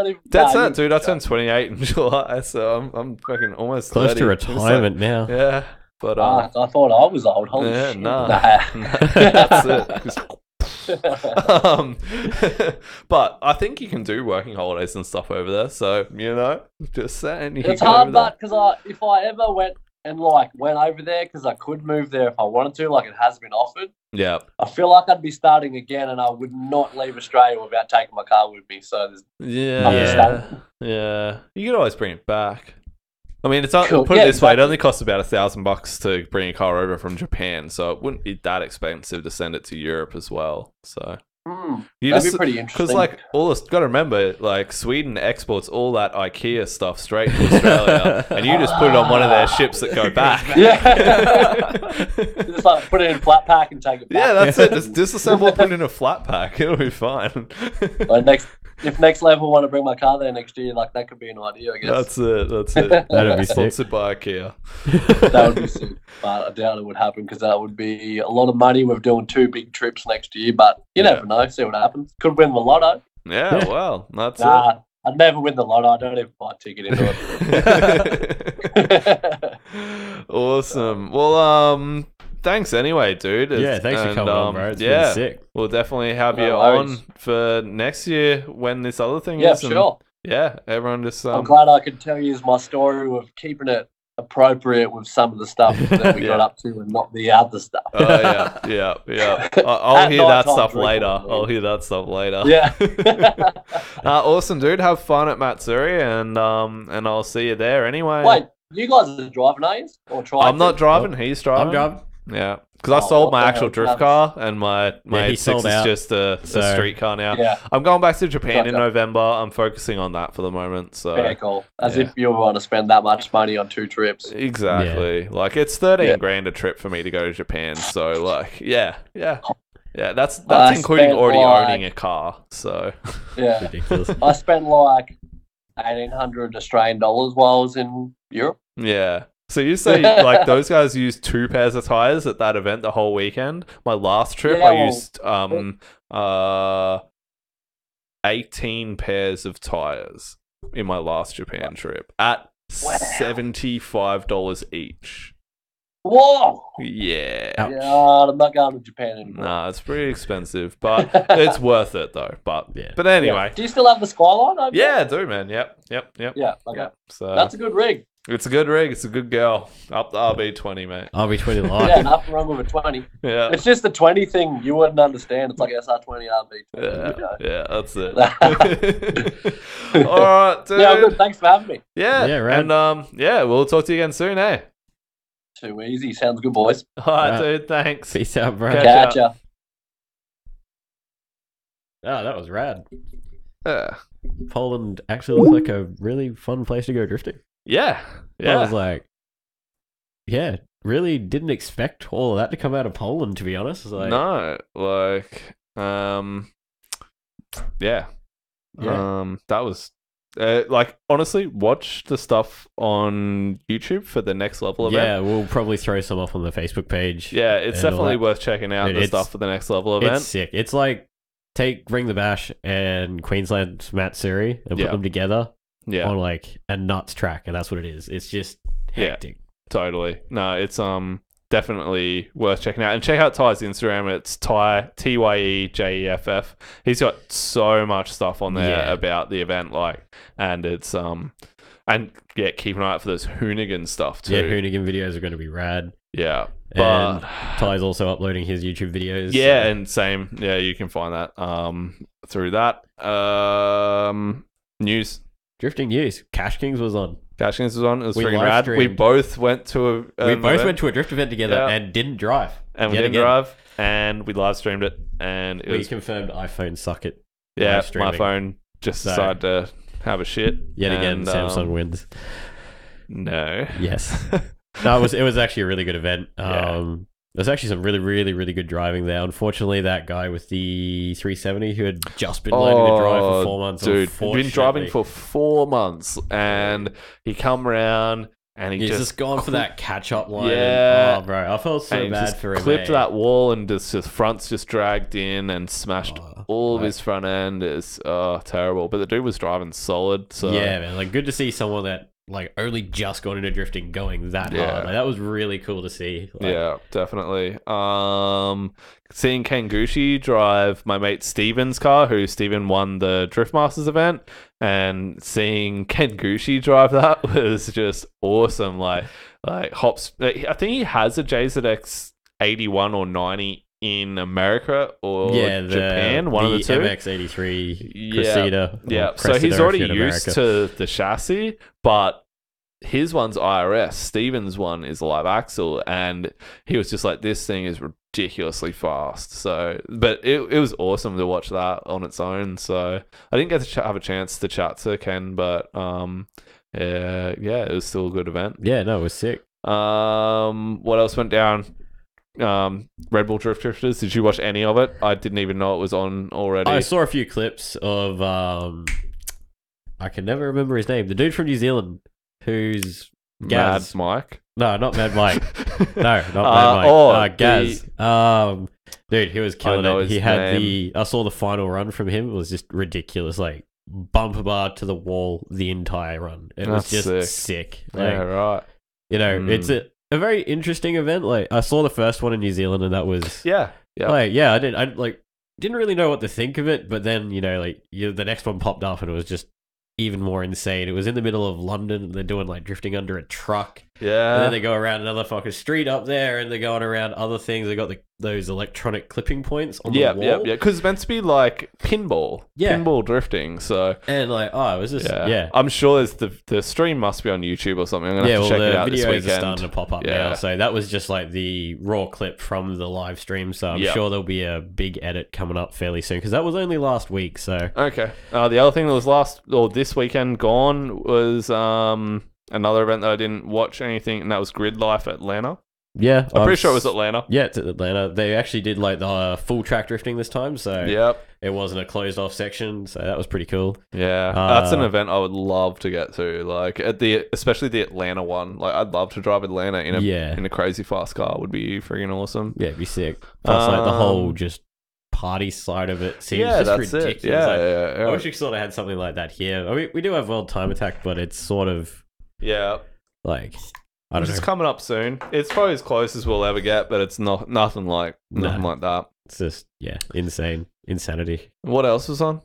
S3: even.
S1: That's it, dude. I turned 28 in July, so I'm fucking almost
S2: close
S1: 30.
S2: to retirement now.
S1: Yeah, but
S3: I thought I was old. Holy shit.
S1: Nah. That's it. But I think you can do working holidays and stuff over there, so just saying.
S3: It's hard, but because if I ever went over there, because I could move there if I wanted to, it has been offered.
S1: Yeah,
S3: I feel like I'd be starting again, and I would not leave Australia without taking my car with me. So
S1: yeah, you could always bring it back. I mean, it's not, cool. Put it this way, it only costs about $1,000 to bring a car over from Japan, so it wouldn't be that expensive to send it to Europe as well. So
S3: that'd be pretty interesting.
S1: Because got to remember, Sweden exports all that IKEA stuff straight to Australia, and you just put it on one of their ships that go back.
S3: Just put it in a flat pack and take it back.
S1: Yeah, that's it. Just disassemble, put it in a flat pack. It'll be fine.
S3: If Next Level want to bring my car there next year, that could be an idea, I guess.
S1: That's it.
S2: That'd be
S1: sponsored by IKEA.
S3: That would be sick, but I doubt it would happen because that would be a lot of money. We're doing 2 big trips next year, but you never know. See what happens. Could win the lotto.
S1: Yeah, well, that's it.
S3: I'd never win the lotto. I don't even buy a ticket into
S1: it. Awesome. Well, thanks anyway, dude.
S2: Thanks for coming on, bro. It's been sick.
S1: We'll definitely have you on for next year when this other thing is.
S3: Yeah, sure.
S1: Yeah, everyone just...
S3: I'm glad I could tell you my story of keeping it appropriate with some of the stuff that we got up to and not the other stuff.
S1: Oh, yeah. I'll hear that stuff later. I'll hear that stuff later.
S3: Yeah.
S1: Awesome, dude. Have fun at Matsuri, and I'll see you there anyway.
S3: Wait, you guys are driving, are you? Or trying
S1: I'm not driving. He's driving.
S2: I'm driving.
S1: Yeah, because I sold my actual drift car, and my 86 is just a street car now.
S3: Yeah.
S1: I'm going back to Japan in November. I'm focusing on that for the moment. So
S3: very cool. If you want to spend that much money on 2 trips.
S1: Exactly. Yeah. It's 13 grand a trip for me to go to Japan. So yeah. That's including already owning a car. So
S3: yeah, ridiculous. I spent 1,800 Australian dollars while I was in Europe.
S1: Yeah. So you say those guys used 2 pairs of tires at that event the whole weekend? My last trip, I used 18 pairs of tires in my last Japan trip at $75 each.
S3: Whoa!
S1: Yeah.
S3: I'm not going to Japan anymore.
S1: Nah, it's pretty expensive, but it's worth it though. But anyway.
S3: Do you still have the Skyline over there?
S1: I do, man. Yep.
S3: Yeah, okay.
S1: Yep. So
S3: that's a good rig.
S1: It's a good rig. It's a good girl. Up the RB20, mate.
S2: RB20 live.
S3: Yeah, nothing wrong with a 20.
S1: Yeah.
S3: It's just the 20 thing you wouldn't understand. It's like SR20,
S1: RB20. Yeah, that's it. All right, dude.
S3: Yeah, good. Thanks for having me.
S1: Yeah.
S2: Right.
S1: And we'll talk to you again soon, eh?
S3: Too easy. Sounds good, boys.
S1: All right, dude. Thanks.
S2: Peace out, bro.
S3: Catch ya.
S2: Oh, that was rad.
S4: Yeah.
S2: Poland actually looked like a really fun place to go drifting.
S1: Yeah.
S2: I was like, yeah, really didn't expect all of that to come out of Poland, to be honest. Like,
S1: no, like, yeah. That was, like, honestly, watch the stuff on YouTube for the Next Level event.
S2: Yeah, we'll probably throw some up on the Facebook page.
S1: Yeah, it's definitely worth checking out the stuff for the Next Level event.
S2: It's sick. It's like, take Ring the Bash and Queensland's Matsuri and put them together on, like, a nuts track, and that's what it is. It's just hectic.
S1: Yeah, totally. No, it's definitely worth checking out. And check out Ty's Instagram. It's Ty, TYEJEFF. He's got so much stuff on there about the event, like, and it's and yeah, keep an eye out for those Hoonigan stuff too.
S2: Yeah, Hoonigan videos are going to be rad.
S1: Yeah,
S2: and Ty's also uploading his YouTube videos.
S1: Yeah, and same. Yeah, you can find that through that. News.
S2: Drifting news. Cash Kings was on.
S1: Cash Kings was on. It was freaking rad. We both went to a
S2: went to a drift event together and didn't drive.
S1: And we didn't drive, and we live streamed it, and
S2: we confirmed iPhones suck it.
S1: Yeah, my phone just decided to have a shit.
S2: Yet again, Samsung wins.
S1: No.
S2: Yes. No, it was actually a really good event. There's actually some really, really, really good driving there. Unfortunately, that guy with the 370 who had just been learning to drive for 4 months.
S1: Dude, he'd been driving for 4 months, and he come around and he's
S2: just gone for that catch-up line.
S1: Yeah.
S2: And, bro, I felt so bad for him.
S1: Clipped that wall, and his front's just dragged in and smashed all of his front end. It's terrible. But the dude was driving solid. So
S2: yeah, man, like good to see someone that like only just got into drifting going that hard. Like, that was really cool to see. Like,
S1: yeah, definitely. Seeing Ken Gucci drive my mate Steven's car, who Steven won the Drift Masters event, and seeing Ken Gucci drive that was just awesome. Like hops. I think he has a JZX 81 or 90 in America or Japan, one of the two.
S2: MX-83 Cressida.
S1: Yeah, so he's already used to the chassis, but his one's IRS. Steven's one is live axle, and he was just like, this thing is ridiculously fast. So, but it was awesome to watch that on its own. So I didn't get to have a chance to chat to Ken, but it was still a good event.
S2: Yeah, no, it was sick.
S1: What else went down? Red Bull Drifters. Did you watch any of it? I didn't even know it was on already.
S2: I saw a few clips of I can never remember his name. The dude from New Zealand who's Gaz.
S1: Mad Mike.
S2: No, not Mad Mike. No, not Mad Mike. Gaz. Dude, he was killing it. He had I saw the final run from him. It was just ridiculous. Like bumper bar to the wall the entire run. It was just sick. Like,
S1: yeah, right.
S2: You know, it's a very interesting event. Like I saw the first one in New Zealand, and that was
S1: I
S2: didn't really know what to think of it, but then the next one popped up, and it was just even more insane. It was in the middle of London, and they're doing like drifting under a truck.
S1: Yeah,
S2: and then they go around another fucking street up there, and they're going around other things. They got those electronic clipping points on the wall. Yeah,
S1: because it's meant to be like pinball drifting. So
S2: and like, it was just
S1: I'm sure the stream must be on YouTube or something. I'm gonna have to check it out this weekend.
S2: The videos are starting to pop up now. So that was just like the raw clip from the live stream. So I'm sure there'll be a big edit coming up fairly soon, because that was only last week. So
S1: okay. The other thing that was this weekend gone was another event that I didn't watch anything, and that was Grid Life Atlanta.
S2: Yeah,
S1: I'm pretty sure it was Atlanta.
S2: Yeah, it's Atlanta. They actually did like the full track drifting this time, so it wasn't a closed off section, so that was pretty cool.
S1: Yeah, that's an event I would love to get to. Like especially the Atlanta one. Like I'd love to drive Atlanta in a crazy fast car. Would be freaking awesome.
S2: Yeah, it'd be sick. Plus, like the whole just party side of it seems just ridiculous.
S1: Yeah,
S2: I wish we sort of had something like that here. I mean, we do have World Time Attack, but it's sort of like. I don't know.
S1: It's coming up soon. It's probably as close as we'll ever get, but it's nothing like that.
S2: It's just insanity.
S1: What else was on?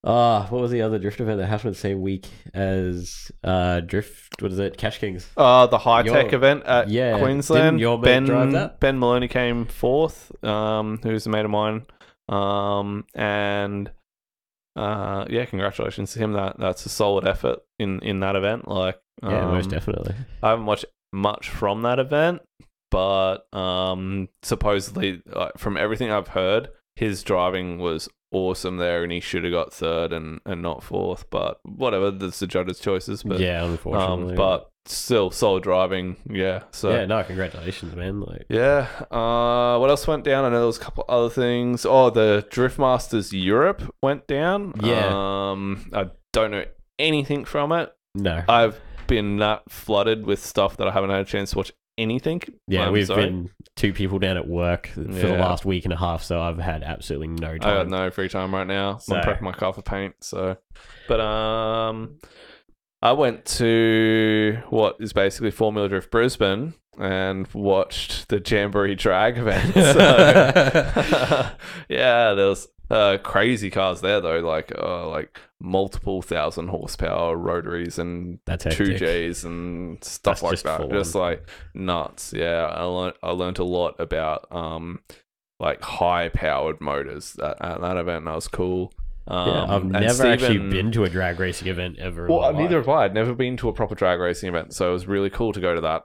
S2: What was the other drift event that happened the same week as drift? What is it? Cash Kings.
S1: The high tech event at Queensland.
S2: Didn't your mate drive that?
S1: Ben Maloney came fourth. Who's a mate of mine. Congratulations to him. That's a solid effort in that event. Like.
S2: Most definitely.
S1: I haven't watched
S4: much from that event, but supposedly, from everything I've heard, his driving was awesome there, and he should have got third and not fourth. But whatever, that's the judges' choices. But
S2: yeah, unfortunately.
S4: But still, solid driving. Yeah. So
S2: yeah, no, congratulations, man. Like,
S4: yeah. What else went down? I know there was a couple other things. Oh, the Drift Masters Europe went down.
S2: Yeah.
S4: I don't know anything from it.
S2: No.
S4: I've been that flooded with stuff that I haven't had a chance to watch anything.
S2: Yeah, we've been 2 people down at work for the last week and a half, so I've had absolutely no time.
S4: I got no free time right now. So I'm prepping my car for paint. So, but I went to what is basically Formula Drift Brisbane and watched the Jamboree Drag event. So, yeah, there was crazy cars there though, like multiple 1,000 horsepower rotaries and 2Js and stuff like that. Just like nuts. Yeah, I learned a lot about like high powered motors at that event. And that was cool.
S2: Yeah, I've never actually been to a drag racing event ever.
S4: Well, neither have I. I'd never been to a proper drag racing event, so it was really cool to go to that.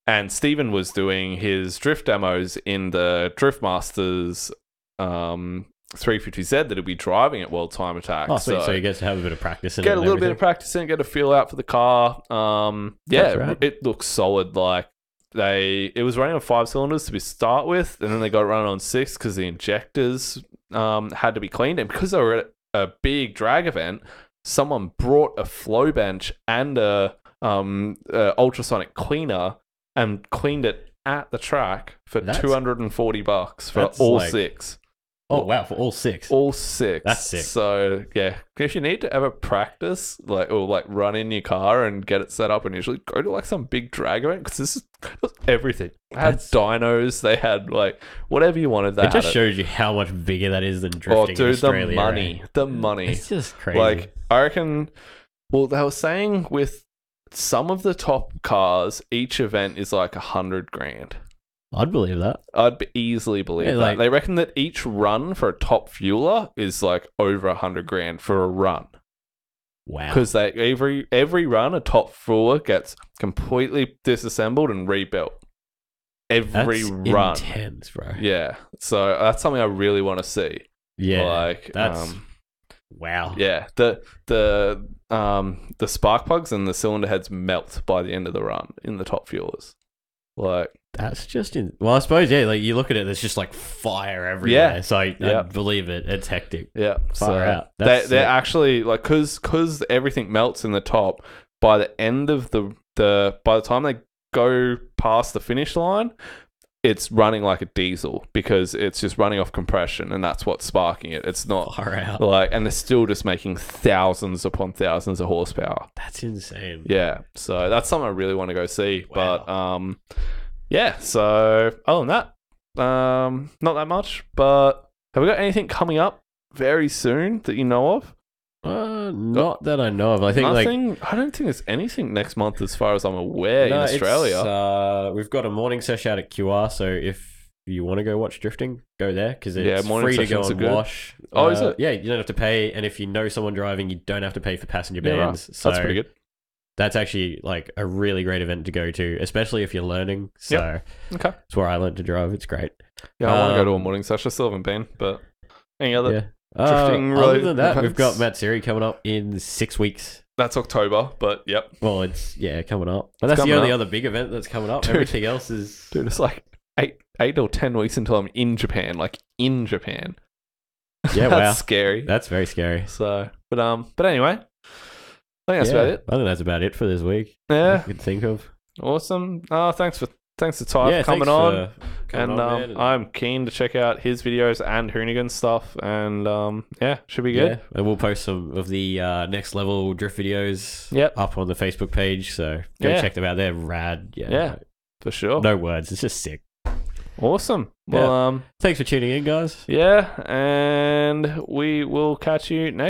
S4: And Stephen was doing his drift demos in the Drift Masters 350Z that he'll be driving at World Time Attack.
S2: Oh, sweet. So you get to have a bit of practice in it.
S4: Get a little bit of practice in it, get a feel out for the car. Yeah, it looks solid. Like it was running on 5 cylinders to start with, and then they got it running on 6 because the injectors had to be cleaned, and because they were at a big drag event, someone brought a flow bench and a ultrasonic cleaner and cleaned it at the track for $240 for all 6.
S2: Oh wow, for all 6.
S4: All 6.
S2: That's sick.
S4: So yeah, if you need to ever practice, or run in your car and get it set up, and usually go to like some big drag event, because this is everything. They had dynos, they had like whatever you wanted.
S2: It just shows you how much bigger that is than drifting in Australia.
S4: The money, right? The money.
S2: It's just crazy.
S4: Like I reckon. Well, they were saying with some of the top cars, each event is like $100,000.
S2: I'd believe that.
S4: I'd easily believe that. They reckon that each run for a top fueler is like over $100,000 for a run.
S2: Wow.
S4: Because every run, a top fueler gets completely disassembled and rebuilt. Every run.
S2: Intense, bro.
S4: Yeah. So that's something I really want to see.
S2: Yeah. That's wow.
S4: Yeah. The spark plugs and the cylinder heads melt by the end of the run in the top fuelers. Like,
S2: that's just well, I suppose, yeah, like you look at it, there's just like fire everywhere. Yeah. So I believe it. It's hectic.
S4: Yeah.
S2: Far out.
S4: They're actually like, because everything melts in the top, by the end of by the time they go past the finish line, it's running like a diesel because it's just running off compression, and that's what's sparking it. It's not
S2: far out.
S4: Like, and they're still just making thousands upon thousands of horsepower.
S2: That's insane.
S4: Yeah. So that's something I really want to go see. Wow. But yeah. So other than that, not that much. But have we got anything coming up very soon that you know of?
S2: Not that I know of. I think
S4: nothing. I don't think there's anything next month as far as I'm aware in Australia.
S2: We've got a morning session out at QR, so if you want to go watch drifting, go there because it's free to go and wash.
S4: Oh, is it?
S2: Yeah, you don't have to pay, and if you know someone driving, you don't have to pay for passenger bands.
S4: Right. So that's pretty good.
S2: That's actually like a really great event to go to, especially if you're learning. So
S4: okay,
S2: it's where I learned to drive. It's great.
S4: Yeah, I want to go to a morning session. I still haven't been, but any other?
S2: Yeah. Other than that, we've got Matsuri coming up in 6 weeks.
S4: That's October, but yep.
S2: Well, it's coming up. But that's the only other big event that's coming up. Dude, everything else is...
S4: Dude, it's like 8 or 10 weeks until I'm in Japan. Like, in Japan.
S2: Yeah,
S4: that's scary.
S2: That's very scary.
S4: So, but anyway, I think that's about it.
S2: I think that's about it for this week.
S4: Yeah.
S2: I could think of.
S4: Awesome. Thanks to Ty for coming on. I'm keen to check out his videos and Hoonigan's stuff, and should be good.
S2: Yeah, and we'll post some of the next level drift videos up on the Facebook page, so go check them out. They're rad.
S4: Yeah, for sure.
S2: No words. It's just sick.
S4: Awesome. Well,
S2: thanks for tuning in, guys.
S4: Yeah, and we will catch you next